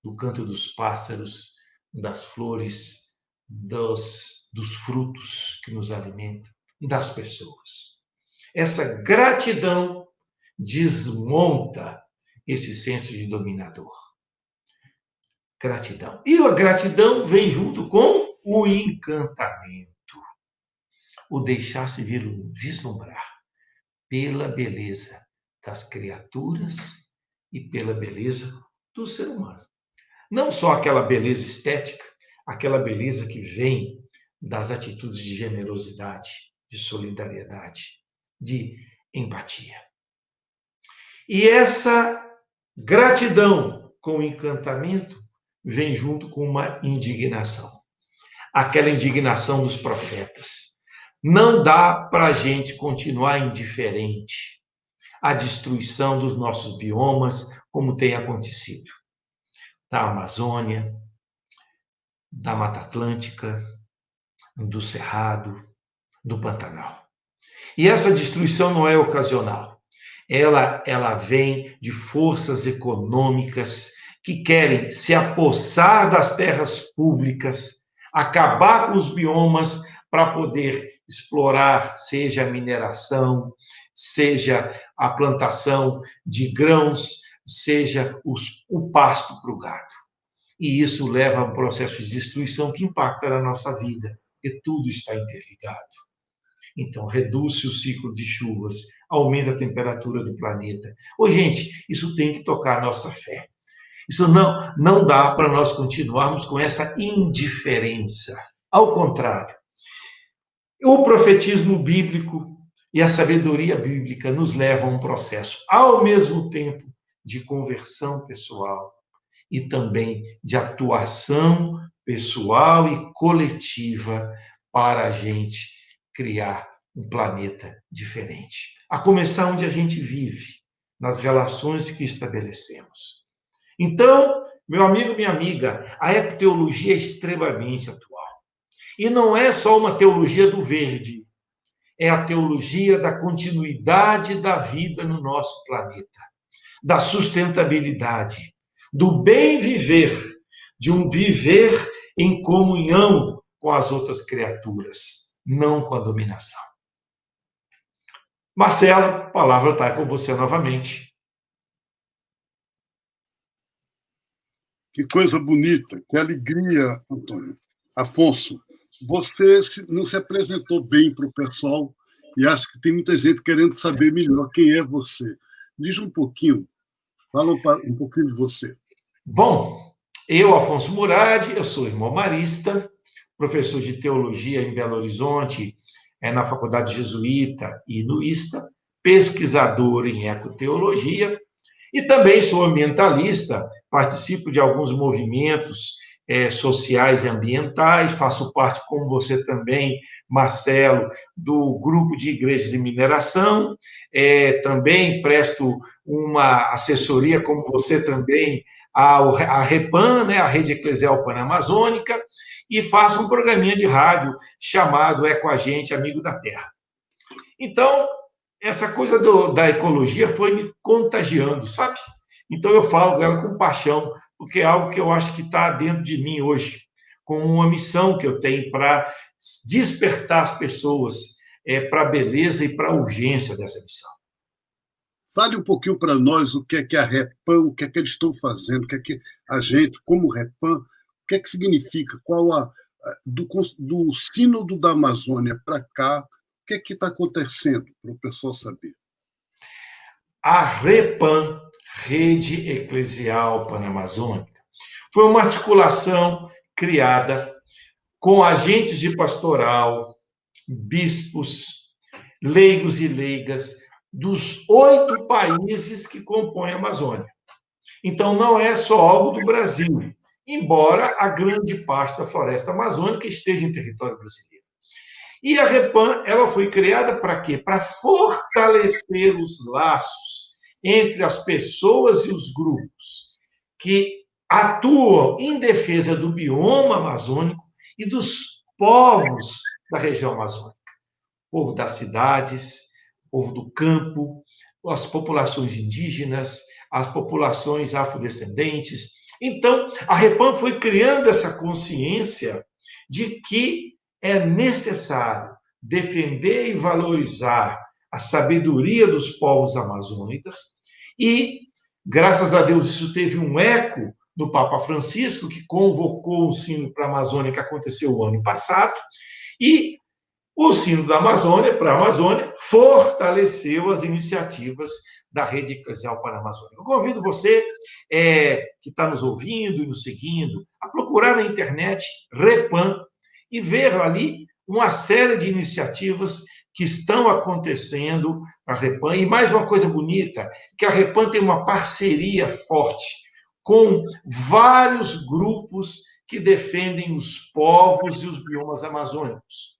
do canto dos pássaros, das flores, dos frutos que nos alimentam, das pessoas. Essa gratidão desmonta esse senso de dominador. Gratidão. E a gratidão vem junto com o encantamento. O deixar-se vislumbrar pela beleza das criaturas e pela beleza do ser humano. Não só aquela beleza estética, aquela beleza que vem das atitudes de generosidade, de solidariedade, de empatia. E essa gratidão com o encantamento vem junto com uma indignação. Aquela indignação dos profetas. Não dá para a gente continuar indiferente à destruição dos nossos biomas, como tem acontecido. Da Amazônia, da Mata Atlântica, do Cerrado, do Pantanal. E essa destruição não é ocasional. Ela vem de forças econômicas que querem se apossar das terras públicas, acabar com os biomas para poder explorar, seja a mineração, seja a plantação de grãos, seja o pasto para o gado. E isso leva a um processo de destruição que impacta na nossa vida, porque tudo está interligado. Então, reduz-se o ciclo de chuvas, aumenta a temperatura do planeta. Ô, gente, isso tem que tocar a nossa fé. Isso não dá para nós continuarmos com essa indiferença. Ao contrário, o profetismo bíblico e a sabedoria bíblica nos levam a um processo, ao mesmo tempo, de conversão pessoal e também de atuação pessoal e coletiva para a gente criar um planeta diferente. A começar onde a gente vive, nas relações que estabelecemos. Então, meu amigo, minha amiga, a ecoteologia é extremamente atual. E não é só uma teologia do verde, é a teologia da continuidade da vida no nosso planeta, da sustentabilidade, do bem viver, de um viver em comunhão com as outras criaturas, não com a dominação. Marcelo, a palavra está com você novamente. Que coisa bonita, que alegria, Antônio. Afonso, você não se apresentou bem para o pessoal e acho que tem muita gente querendo saber melhor quem é você. Diz um pouquinho, fala um pouquinho de você. Bom, eu, Afonso Murad, eu sou irmão marista, professor de teologia em Belo Horizonte, na Faculdade Jesuíta e no ISTA, pesquisador em ecoteologia, e também sou ambientalista, participo de alguns movimentos sociais e ambientais, faço parte, como você também, Marcelo, do grupo de igrejas de mineração, também presto uma assessoria, como você também, à REPAN, a Rede Eclesial Panamazônica, e faço um programinha de rádio chamado Ecoagente Amigo da Terra. Então, essa coisa da ecologia foi me contagiando, sabe? Então eu falo dela com paixão, porque é algo que eu acho que está dentro de mim hoje, como uma missão que eu tenho para despertar as pessoas para a beleza e para a urgência dessa missão. Fale um pouquinho para nós o que é a Repam, o que é que eles estão fazendo, o que é que a gente, como Repam, o que é que significa, do Sínodo da Amazônia para cá, o que é que está acontecendo, para o pessoal saber? A Repam, Rede Eclesial Panamazônica, foi uma articulação criada com agentes de pastoral, bispos, leigos e leigas dos 8 países que compõem a Amazônia. Então, não é só algo do Brasil, embora a grande parte da floresta amazônica esteja em território brasileiro. E a Repam, ela foi criada para quê? Para fortalecer os laços entre as pessoas e os grupos que atuam em defesa do bioma amazônico e dos povos da região amazônica. Povo das cidades, povo do campo, as populações indígenas, as populações afrodescendentes. Então, a Repam foi criando essa consciência de que é necessário defender e valorizar a sabedoria dos povos amazônicos e, graças a Deus, isso teve um eco do Papa Francisco, que convocou um sínodo para a Amazônia que aconteceu o ano passado, e o Sínodo da Amazônia, para a Amazônia, fortaleceu as iniciativas da Rede Eclesial Panamazônica. Eu convido você, que está nos ouvindo e nos seguindo, a procurar na internet Repam e ver ali uma série de iniciativas que estão acontecendo na Repam. E mais uma coisa bonita, que a Repam tem uma parceria forte com vários grupos que defendem os povos e os biomas amazônicos.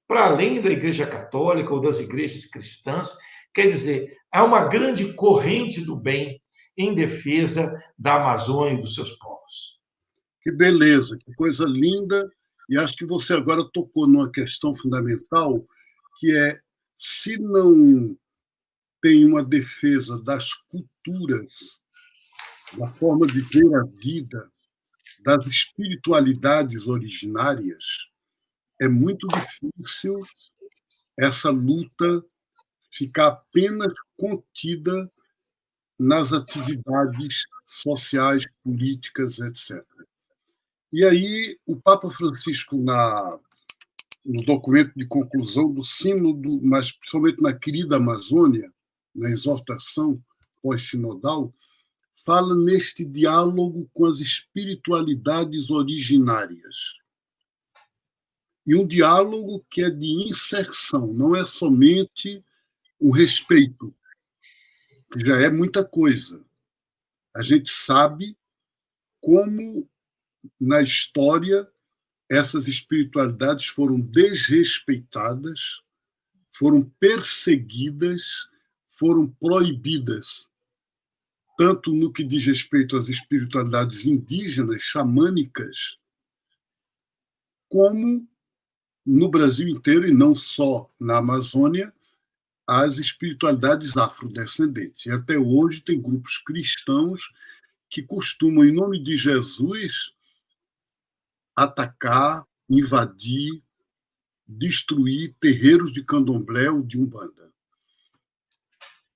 Para além da Igreja Católica ou das igrejas cristãs, quer dizer, há uma grande corrente do bem em defesa da Amazônia e dos seus povos. Que beleza, que coisa linda. E acho que você agora tocou numa questão fundamental, que é, se não tem uma defesa das culturas, da forma de ver a vida, das espiritualidades originárias, é muito difícil essa luta ficar apenas contida nas atividades sociais, políticas, etc. E aí, o Papa Francisco, no documento de conclusão do Sínodo, mas principalmente na querida Amazônia, na exortação pós-sinodal, fala neste diálogo com as espiritualidades originárias. E um diálogo que é de inserção, não é somente um respeito, que já é muita coisa. A gente sabe como, na história, essas espiritualidades foram desrespeitadas, foram perseguidas, foram proibidas, tanto no que diz respeito às espiritualidades indígenas, xamânicas, como no Brasil inteiro, e não só na Amazônia, as espiritualidades afrodescendentes. E até hoje tem grupos cristãos que costumam, em nome de Jesus, atacar, invadir, destruir terreiros de candomblé ou de umbanda.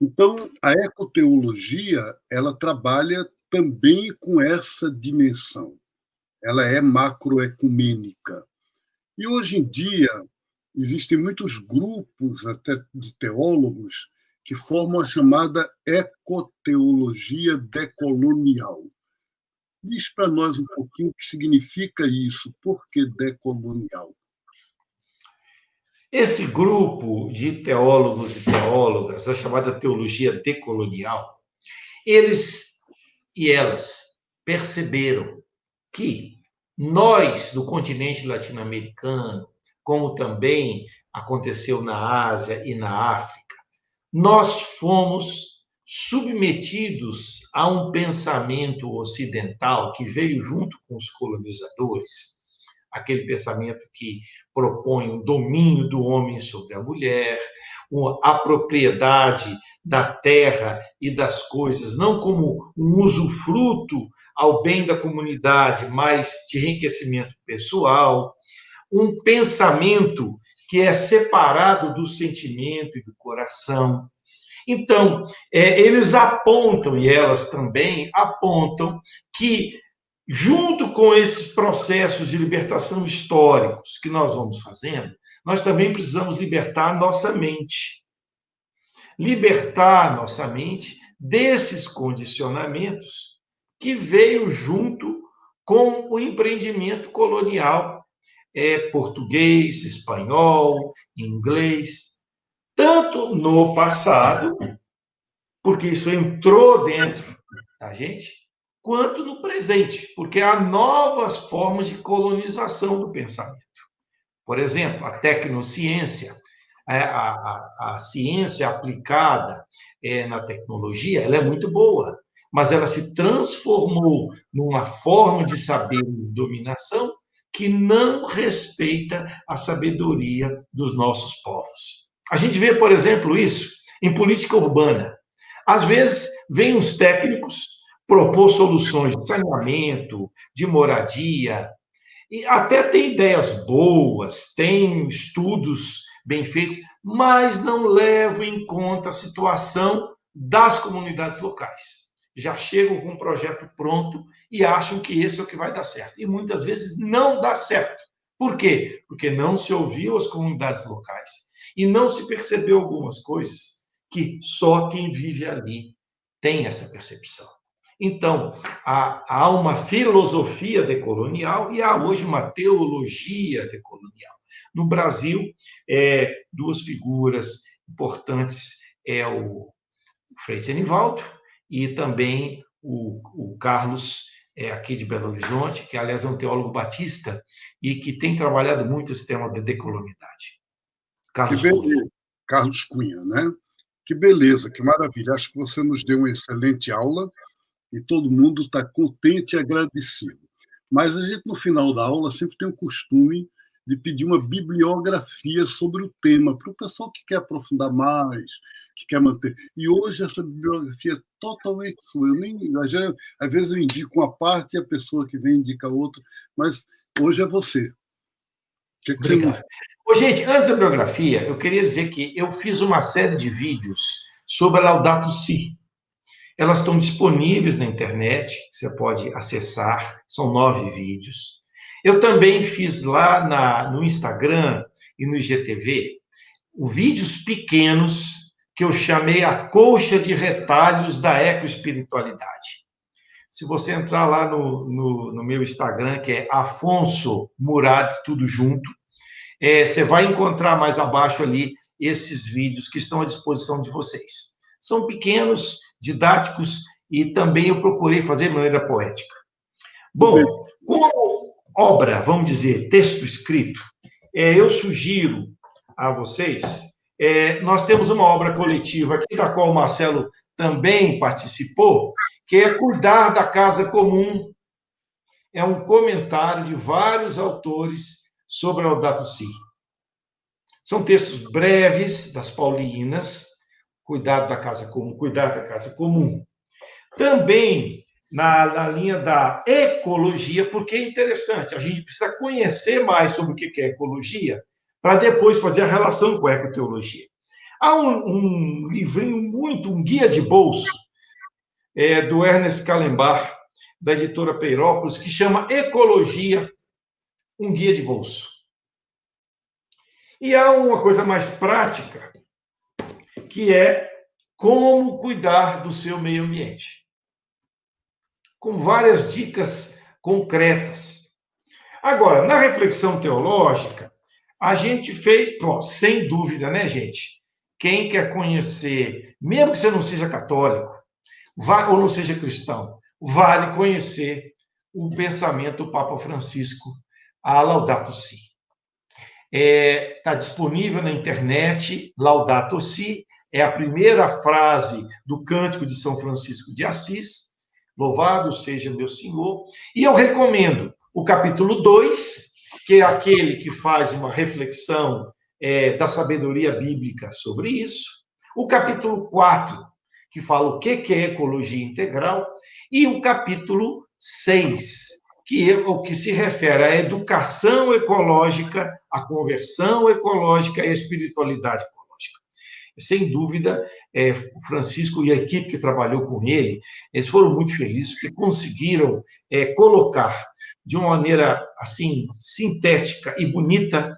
Então, a ecoteologia, ela trabalha também com essa dimensão. Ela é macroecumênica. E hoje em dia existem muitos grupos até de teólogos que formam a chamada ecoteologia decolonial. Diz para nós um pouquinho o que significa isso, por que decolonial? Esse grupo de teólogos e teólogas, a chamada teologia decolonial, eles e elas perceberam que nós, do continente latino-americano, como também aconteceu na Ásia e na África, nós fomos submetidos a um pensamento ocidental que veio junto com os colonizadores, aquele pensamento que propõe o domínio do homem sobre a mulher, a propriedade da terra e das coisas, não como um usufruto ao bem da comunidade, mas de enriquecimento pessoal, um pensamento que é separado do sentimento e do coração. Então, eles apontam, e elas também apontam, que, junto com esses processos de libertação históricos que nós vamos fazendo, nós também precisamos libertar a nossa mente. Libertar a nossa mente desses condicionamentos que veio junto com o empreendimento colonial português, espanhol, inglês, tanto no passado, porque isso entrou dentro da gente, quanto no presente, porque há novas formas de colonização do pensamento. Por exemplo, a tecnociência, a ciência aplicada na tecnologia, ela é muito boa, mas ela se transformou numa forma de saber e dominação que não respeita a sabedoria dos nossos povos. A gente vê, por exemplo, isso em política urbana. Às vezes, vêm os técnicos propor soluções de saneamento, de moradia, e até tem ideias boas, tem estudos bem feitos, mas não levam em conta a situação das comunidades locais. Já chegam com um projeto pronto e acham que esse é o que vai dar certo. E muitas vezes não dá certo. Por quê? Porque não se ouviu as comunidades locais e não se percebeu algumas coisas que só quem vive ali tem essa percepção. Então, há uma filosofia decolonial e há hoje uma teologia decolonial. No Brasil, duas figuras importantes é o Frei Zenivaldo e também o Carlos, aqui de Belo Horizonte, que, aliás, é um teólogo batista e que tem trabalhado muito esse tema da decolonialidade. Carlos Cunha, né? Que beleza, que maravilha. Acho que você nos deu uma excelente aula e todo mundo está contente e agradecido. Mas a gente, no final da aula, sempre tem o costume de pedir uma bibliografia sobre o tema, para o pessoal que quer aprofundar mais, que quer manter. E hoje essa bibliografia é totalmente sua. Às vezes eu indico uma parte e a pessoa que vem indica outra, mas hoje é você. Que Obrigado. Gente, antes da bibliografia, eu queria dizer que eu fiz uma série de vídeos sobre a Laudato Si. Elas estão disponíveis na internet, você pode acessar, são 9 vídeos. Eu também fiz lá no Instagram e no IGTV vídeos pequenos que eu chamei a colcha de retalhos da ecoespiritualidade. Se você entrar lá no meu Instagram, que é Afonso Murad, tudo junto, você vai encontrar mais abaixo ali esses vídeos que estão à disposição de vocês. São pequenos, didáticos, e também eu procurei fazer de maneira poética. Bom, como obra, vamos dizer, texto escrito, eu sugiro a vocês, nós temos uma obra coletiva aqui, da qual o Marcelo também participou, que é Cuidar da Casa Comum. É um comentário de vários autores sobre a Laudato Si. São textos breves, das paulinas, Cuidar da Casa Comum, Cuidar da Casa Comum. Também na linha da ecologia, porque é interessante, a gente precisa conhecer mais sobre o que é ecologia, para depois fazer a relação com a ecoteologia. Há um livrinho um guia de bolso, do Ernest Callenbach, da editora Peirópolis, que chama Ecologia, um guia de bolso. E há uma coisa mais prática, que é como cuidar do seu meio ambiente, com várias dicas concretas. Agora, na reflexão teológica, a gente fez, sem dúvida, né, gente? Quem quer conhecer, mesmo que você não seja católico, ou não seja cristão, vale conhecer o pensamento do Papa Francisco, a Laudato Si. Está disponível na internet, Laudato Si, é a primeira frase do Cântico de São Francisco de Assis, louvado seja meu Senhor, e eu recomendo o capítulo 2 que é aquele que faz uma reflexão da sabedoria bíblica sobre isso. O capítulo 4, que fala o que é ecologia integral. E o capítulo 6, que é o que se refere à educação ecológica, à conversão ecológica e à espiritualidade ecológica. Sem dúvida, o Francisco e a equipe que trabalhou com ele, eles foram muito felizes porque conseguiram colocar de uma maneira assim sintética e bonita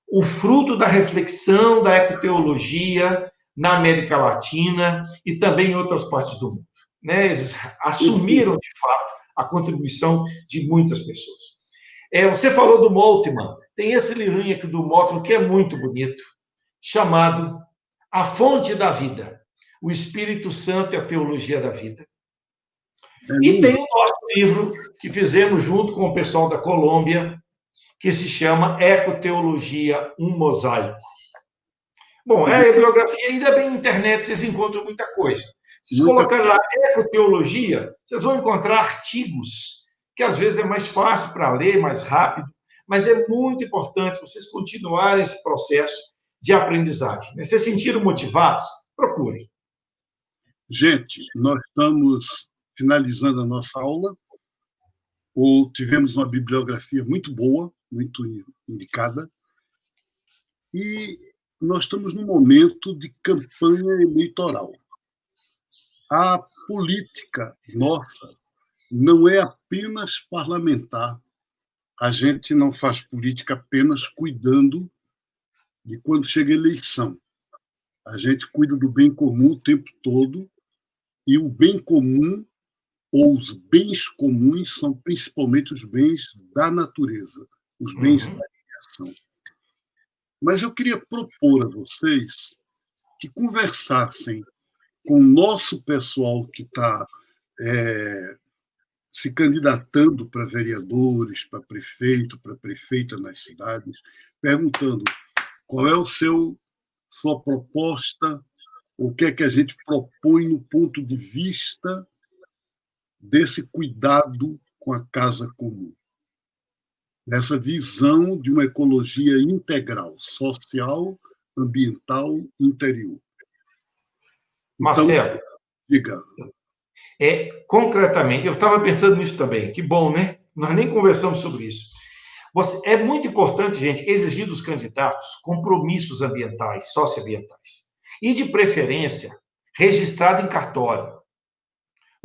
o fruto da reflexão da ecoteologia na América Latina e também em outras partes do mundo. Né? Eles assumiram, de fato, a contribuição de muitas pessoas. Você falou do Moltmann, tem esse livrinho aqui do Moltmann que é muito bonito, chamado A Fonte da Vida, o Espírito Santo e a Teologia da Vida. E tem o nosso livro, que fizemos junto com o pessoal da Colômbia, que se chama Ecoteologia, um Mosaico. Bom, a bibliografia, ainda bem na internet, vocês encontram muita coisa. Se vocês colocarem lá ecoteologia, vocês vão encontrar artigos, que às vezes é mais fácil para ler, mais rápido, mas é muito importante vocês continuarem esse processo de aprendizagem. Vocês se sentiram motivados? Procurem. Gente, nós estamos finalizando a nossa aula, ou tivemos uma bibliografia muito boa, muito indicada, e nós estamos num momento de campanha eleitoral. A política nossa não é apenas parlamentar. A gente não faz política apenas cuidando de quando chega a eleição. A gente cuida do bem comum o tempo todo, e o bem comum, ou os bens comuns, são principalmente os bens da natureza, os bens da criação. Mas eu queria propor a vocês que conversassem com o nosso pessoal que está se candidatando para vereadores, para prefeito, para prefeita nas cidades, perguntando qual é sua proposta, o que é que a gente propõe no ponto de vista desse cuidado com a casa comum, dessa visão de uma ecologia integral, social, ambiental, interior. Marcelo, diga. Concretamente, eu estava pensando nisso também. Que bom, né? Nós nem conversamos sobre isso. É muito importante, gente, exigir dos candidatos compromissos ambientais, socioambientais. E, de preferência, registrado em cartório.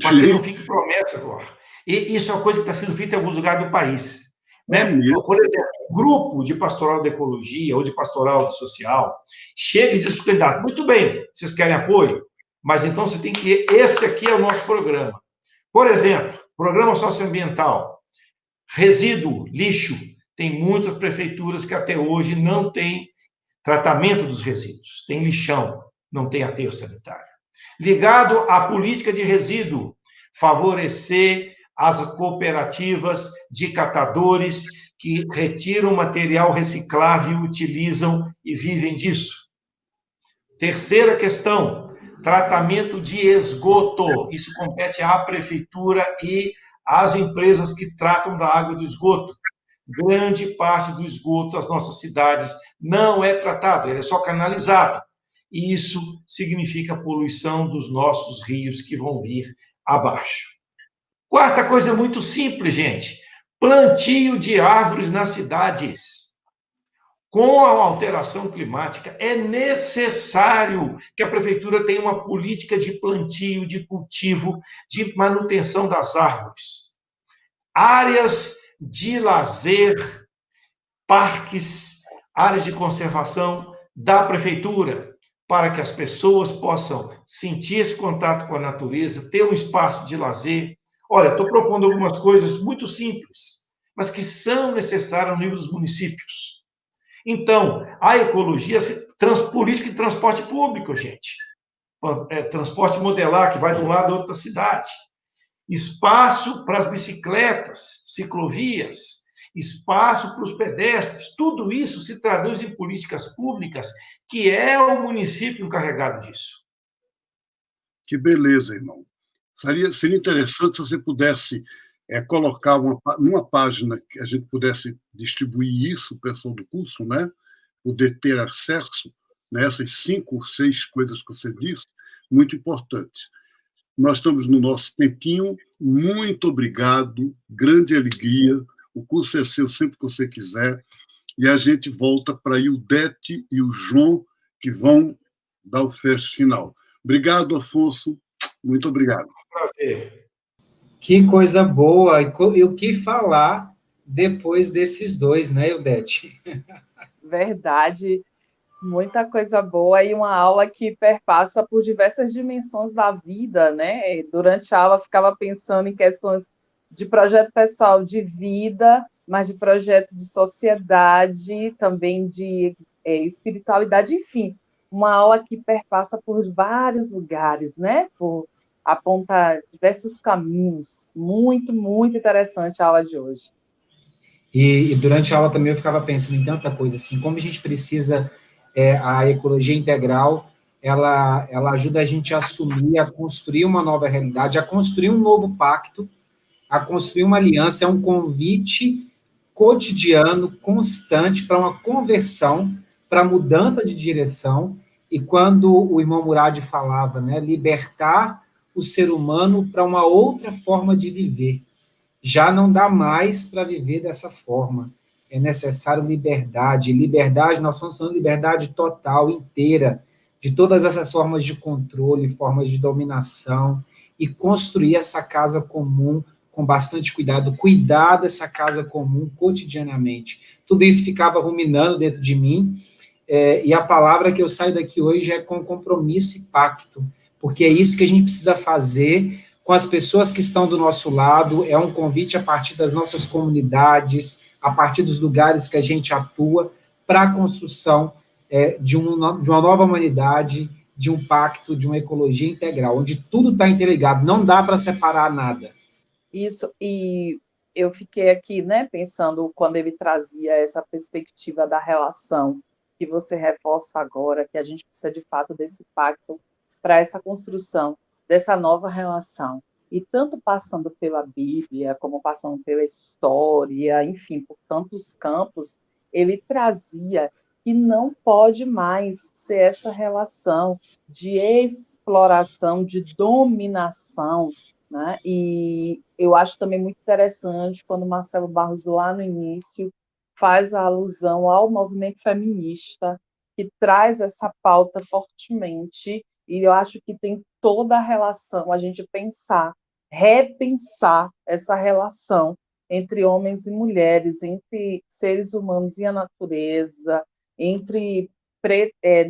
Para que não fique promessa agora. E isso é uma coisa que está sendo feita em alguns lugares do país. Né? Por exemplo, um grupo de pastoral de ecologia ou de pastoral de social chega e diz para o candidato: muito bem, vocês querem apoio? Mas então você tem que... Esse aqui é o nosso programa. Por exemplo, programa socioambiental, resíduo, lixo. Tem muitas prefeituras que até hoje não têm tratamento dos resíduos. Tem lixão, não tem aterro sanitário. Ligado à política de resíduo, favorecer as cooperativas de catadores que retiram material reciclável, utilizam e vivem disso. Terceira questão, tratamento de esgoto. Isso compete à prefeitura e às empresas que tratam da água do esgoto. Grande parte do esgoto das nossas cidades não é tratado, ele é só canalizado. E isso significa poluição dos nossos rios que vão vir abaixo. Quarta coisa muito simples, gente. Plantio de árvores nas cidades. Com a alteração climática, é necessário que a prefeitura tenha uma política de plantio, de cultivo, de manutenção das árvores. Áreas de lazer, parques, áreas de conservação da prefeitura, para que as pessoas possam sentir esse contato com a natureza, ter um espaço de lazer. Olha, estou propondo algumas coisas muito simples, mas que são necessárias no nível dos municípios. Então, a ecologia, política de transporte público, gente. Transporte modelar, que vai de um lado a outro da cidade. Espaço para as bicicletas, ciclovias, espaço para os pedestres. Tudo isso se traduz em políticas públicas, que é o município encarregado disso. Que beleza, irmão. Seria interessante se você pudesse colocar numa página que a gente pudesse distribuir isso, o pessoal do curso, né? Poder ter acesso nessas 5 ou 6 coisas que você disse, muito importante. Nós estamos no nosso tempinho. Muito obrigado, grande alegria. O curso é seu sempre que você quiser. E a gente volta para a Ildete e o João, que vão dar o fecho final. Obrigado, Afonso. Muito obrigado. Prazer. Que coisa boa! E o que falar depois desses dois, né, Ildete? Verdade, muita coisa boa e uma aula que perpassa por diversas dimensões da vida, né? Durante a aula eu ficava pensando em questões de projeto pessoal de vida, mas de projeto de sociedade, também de espiritualidade, enfim, uma aula que perpassa por vários lugares, né? Aponta diversos caminhos. Muito, muito interessante a aula de hoje. E durante a aula também eu ficava pensando em tanta coisa, assim, como a gente precisa, a ecologia integral, ela ajuda a gente a assumir, a construir uma nova realidade, a construir um novo pacto, a construir uma aliança, é um convite cotidiano, constante, para uma conversão, para mudança de direção, e quando o irmão Murad falava, né, libertar o ser humano para uma outra forma de viver, já não dá mais para viver dessa forma. É necessário liberdade. Liberdade, nós estamos falando de liberdade total, inteira, de todas essas formas de controle, formas de dominação, e construir essa casa comum com bastante cuidado, cuidar dessa casa comum cotidianamente. Tudo isso ficava ruminando dentro de mim, e a palavra que eu saio daqui hoje é com compromisso e pacto, porque é isso que a gente precisa fazer com as pessoas que estão do nosso lado, é um convite a partir das nossas comunidades, a partir dos lugares que a gente atua, para a construção de uma nova humanidade, de um pacto, de uma ecologia integral, onde tudo está interligado, não dá para separar nada. Isso, e eu fiquei aqui, né, pensando quando ele trazia essa perspectiva da relação, que você reforça agora, que a gente precisa de fato desse pacto para essa construção dessa nova relação. E tanto passando pela Bíblia, como passando pela história, enfim, por tantos campos, ele trazia que não pode mais ser essa relação de exploração, de dominação, né? E eu acho também muito interessante quando Marcelo Barros, lá no início, faz a alusão ao movimento feminista, que traz essa pauta fortemente, e eu acho que tem toda a relação, a gente pensar, repensar essa relação entre homens e mulheres, entre seres humanos e a natureza, entre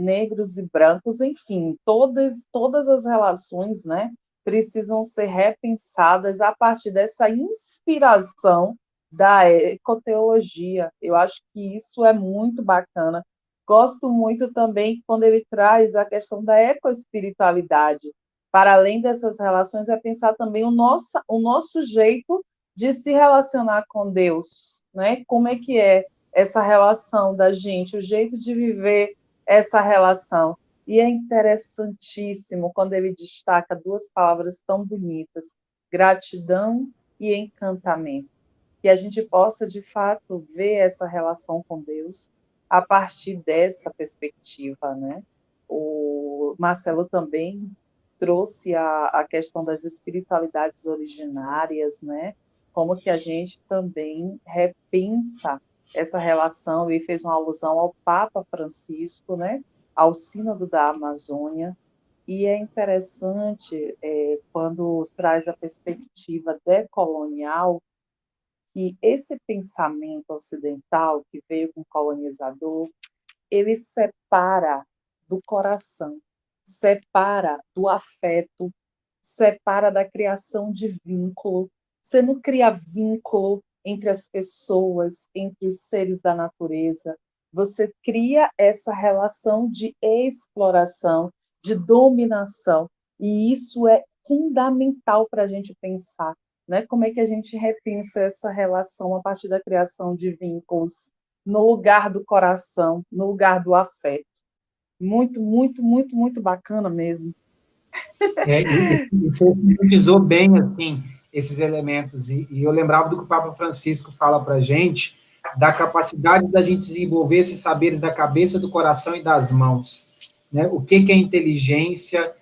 negros e brancos, enfim, todas as relações, né, precisam ser repensadas a partir dessa inspiração da ecoteologia. Eu acho que isso é muito bacana. Gosto muito também quando ele traz a questão da ecoespiritualidade. Para além dessas relações, é pensar também o nosso jeito de se relacionar com Deus, né? Como é que é essa relação da gente, o jeito de viver essa relação. E é interessantíssimo quando ele destaca 2 palavras tão bonitas, gratidão e encantamento. Que a gente possa, de fato, ver essa relação com Deus a partir dessa perspectiva, né? O Marcelo também trouxe a questão das espiritualidades originárias, né? Como que a gente também repensa essa relação, e fez uma alusão ao Papa Francisco, né? Ao Sínodo da Amazônia, e é interessante quando traz a perspectiva decolonial, que esse pensamento ocidental que veio com o colonizador, ele separa do coração, separa do afeto, separa da criação de vínculo. Você não cria vínculo entre as pessoas, entre os seres da natureza. Você cria essa relação de exploração, de dominação. E isso é fundamental para a gente pensar, né? Como é que a gente repensa essa relação a partir da criação de vínculos no lugar do coração, no lugar do afeto. Muito, muito, muito bacana mesmo. E você sintetizou bem, assim, esses elementos. E eu lembrava do que o Papa Francisco fala para a gente, da capacidade da gente desenvolver esses saberes da cabeça, do coração e das mãos. Né? O que é inteligência,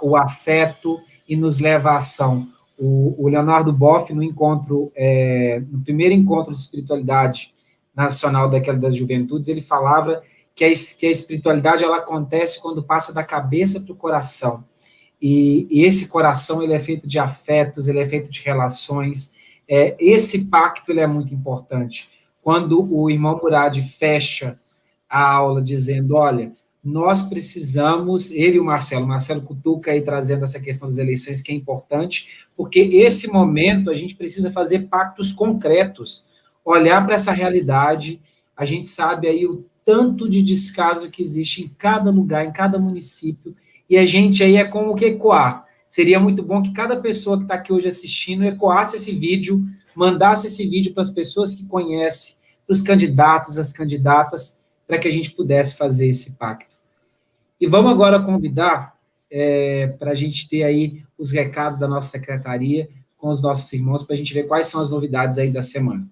o afeto, e nos leva à ação. O Leonardo Boff, no primeiro encontro de espiritualidade nacional das juventudes, ele falava que a espiritualidade ela acontece quando passa da cabeça para o coração. E esse coração ele é feito de afetos, ele é feito de relações. Esse pacto ele é muito importante. Quando o irmão Murad fecha a aula dizendo, olha, nós precisamos, ele e o Marcelo cutuca aí trazendo essa questão das eleições, que é importante, porque esse momento a gente precisa fazer pactos concretos, olhar para essa realidade, a gente sabe aí o tanto de descaso que existe em cada lugar, em cada município, e a gente aí é como que ecoar. Seria muito bom que cada pessoa que está aqui hoje assistindo ecoasse esse vídeo, mandasse esse vídeo para as pessoas que conhecem, para os candidatos, as candidatas, para que a gente pudesse fazer esse pacto. E vamos agora convidar para a gente ter aí os recados da nossa secretaria com os nossos irmãos, para a gente ver quais são as novidades aí da semana.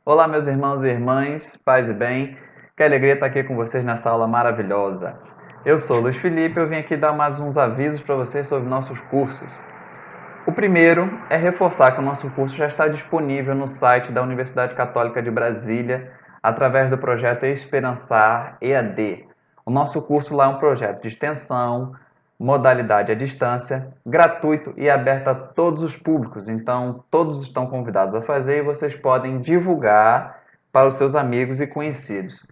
Olá, meus irmãos e irmãs, paz e bem. Que alegria estar aqui com vocês nessa aula maravilhosa. Eu sou o Luiz Felipe, eu vim aqui dar mais uns avisos para vocês sobre nossos cursos. O primeiro é reforçar que o nosso curso já está disponível no site da Universidade Católica de Brasília, através do projeto Esperançar EAD. O nosso curso lá é um projeto de extensão, modalidade à distância, gratuito e aberto a todos os públicos. Então, todos estão convidados a fazer e vocês podem divulgar para os seus amigos e conhecidos.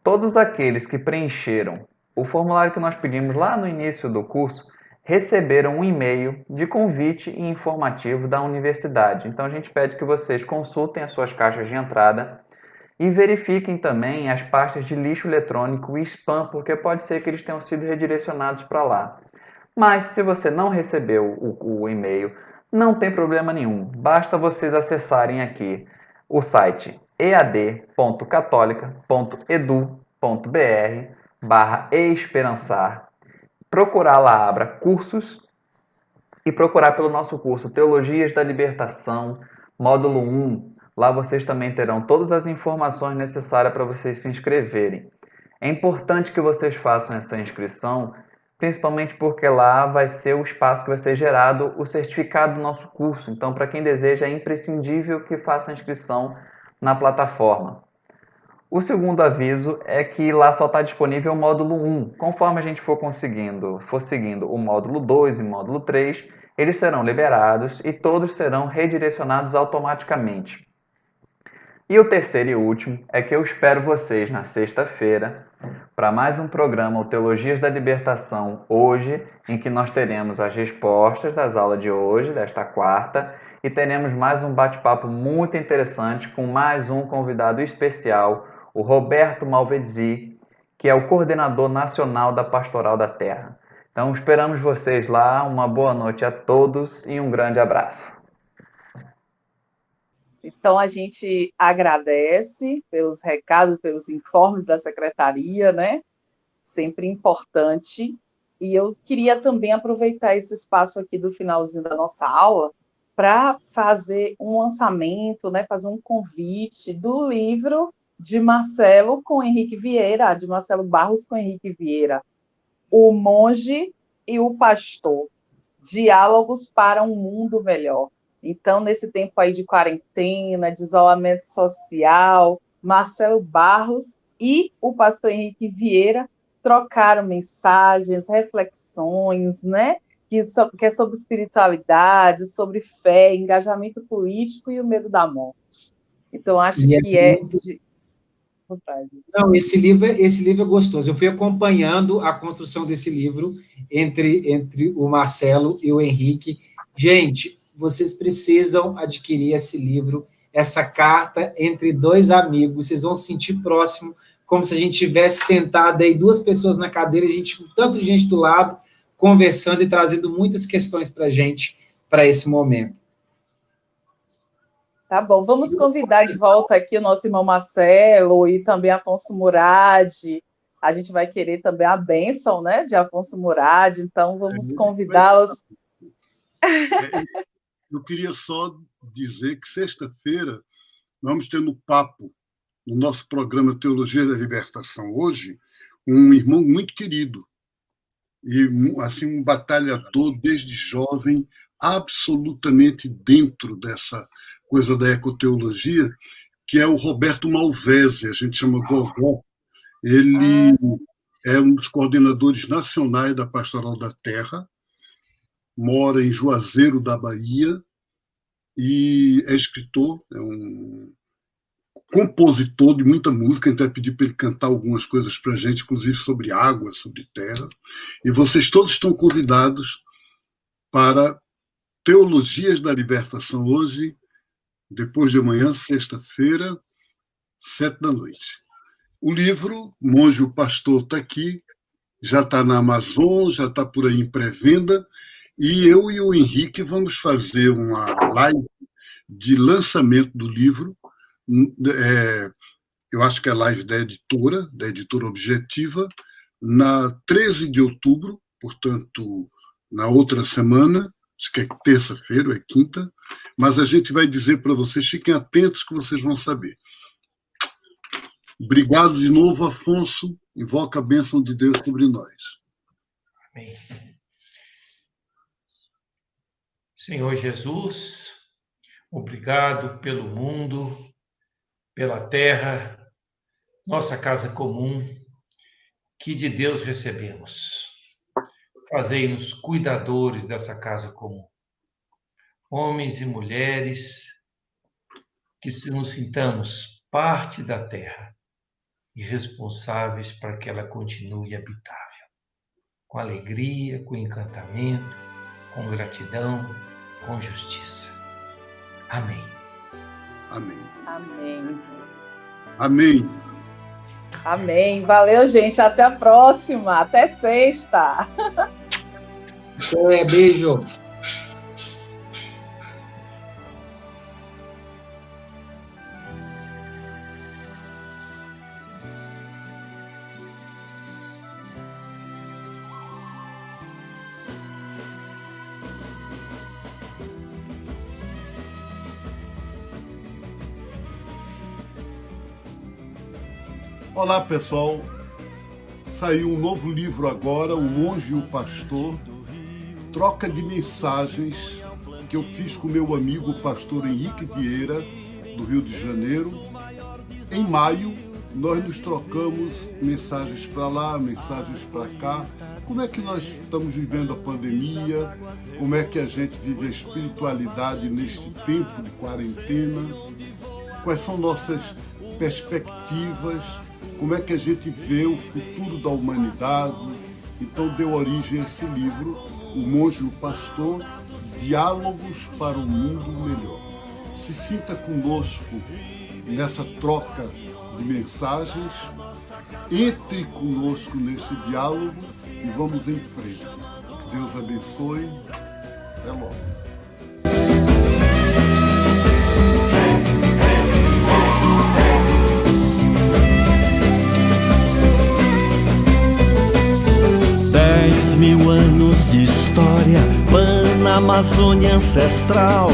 Todos aqueles que preencheram o formulário que nós pedimos lá no início do curso receberam um e-mail de convite e informativo da universidade. Então, a gente pede que vocês consultem as suas caixas de entrada e verifiquem também as pastas de lixo eletrônico e spam, porque pode ser que eles tenham sido redirecionados para lá. Mas, se você não recebeu o e-mail, não tem problema nenhum. Basta vocês acessarem aqui o site ead.católica.edu.br/esperançar, procurar lá a aba cursos e procurar pelo nosso curso Teologias da Libertação, módulo 1. Lá vocês também terão todas as informações necessárias para vocês se inscreverem. É importante que vocês façam essa inscrição, principalmente porque lá vai ser o espaço que vai ser gerado o certificado do nosso curso. Então, para quem deseja, é imprescindível que faça a inscrição na plataforma. O segundo aviso é que lá só está disponível o módulo 1. Conforme a gente for seguindo o módulo 2 e o módulo 3, eles serão liberados e todos serão redirecionados automaticamente. E o terceiro e último é que eu espero vocês na sexta-feira para mais um programa, o Teologias da Libertação, hoje, em que nós teremos as respostas das aulas de hoje, desta quarta, e teremos mais um bate-papo muito interessante com mais um convidado especial, o Roberto Malvezzi, que é o coordenador nacional da Pastoral da Terra. Então, esperamos vocês lá, uma boa noite a todos e um grande abraço. Então, a gente agradece pelos recados, pelos informes da secretaria, né? Sempre importante. E eu queria também aproveitar esse espaço aqui do finalzinho da nossa aula para fazer um lançamento, né? Fazer um convite do livro de Marcelo com Henrique Vieira, de Marcelo Barros com Henrique Vieira, O Monge e o Pastor, Diálogos para um Mundo Melhor. Então, nesse tempo aí de quarentena, de isolamento social, Marcelo Barros e o pastor Henrique Vieira trocaram mensagens, reflexões, né? Que é sobre espiritualidade, sobre fé, engajamento político e o medo da morte. Então, acho que é de... Não, esse livro é gostoso. Eu fui acompanhando a construção desse livro entre o Marcelo e o Henrique. Gente, vocês precisam adquirir esse livro, essa carta entre dois amigos. Vocês vão se sentir próximo, como se a gente tivesse sentado aí, duas pessoas na cadeira, a gente com tanto de gente do lado, conversando e trazendo muitas questões para a gente, para esse momento. Tá bom, vamos convidar de volta aqui o nosso irmão Marcelo e também Afonso Murad. A gente vai querer também a bênção, né, de Afonso Murad, então vamos convidá-los. Eu queria só dizer que sexta-feira vamos ter no papo, no nosso programa Teologia da Libertação hoje, um irmão muito querido e assim um batalhador desde jovem, absolutamente dentro dessa coisa da ecoteologia, que é o Roberto Malvese, a gente chama Gogó. Ele é um dos coordenadores nacionais da Pastoral da Terra, mora em Juazeiro da Bahia e é escritor, é um compositor de muita música. A gente vai pedir para ele cantar algumas coisas para a gente, inclusive sobre água, sobre terra. E vocês todos estão convidados para Teologias da Libertação hoje, depois de amanhã, sexta-feira, 19h. O livro, Monge o Pastor, está aqui, já está na Amazon, já está por aí em pré-venda, e eu e o Henrique vamos fazer uma live de lançamento do livro. Eu acho que é a live da editora Objetiva, na 13 de outubro, portanto, na outra semana, acho que é terça-feira ou é quinta, mas a gente vai dizer para vocês, fiquem atentos que vocês vão saber. Obrigado de novo, Afonso. Invoca a bênção de Deus sobre nós. Amém. Senhor Jesus, obrigado pelo mundo, pela terra, nossa casa comum, que de Deus recebemos. Fazei-nos cuidadores dessa casa comum. Homens e mulheres, que nos sintamos parte da terra e responsáveis para que ela continue habitável, com alegria, com encantamento, com gratidão, com justiça. Amém. Amém. Amém. Amém. Amém. Valeu, gente. Até a próxima. Até sexta. Beijo. Olá, pessoal. Saiu um novo livro agora, O Monge e o Pastor, troca de mensagens que eu fiz com meu amigo o pastor Henrique Vieira, do Rio de Janeiro. Em maio, nós nos trocamos mensagens para lá, mensagens para cá. Como é que nós estamos vivendo a pandemia? Como é que a gente vive a espiritualidade nesse tempo de quarentena? Quais são nossas perspectivas? Como é que a gente vê o futuro da humanidade? Então deu origem a esse livro, O Monge e o Pastor, Diálogos para um Mundo Melhor. Se sinta conosco nessa troca de mensagens, entre conosco nesse diálogo e vamos em frente. Deus abençoe. Até logo. Mil anos de história, Panamazônia ancestral,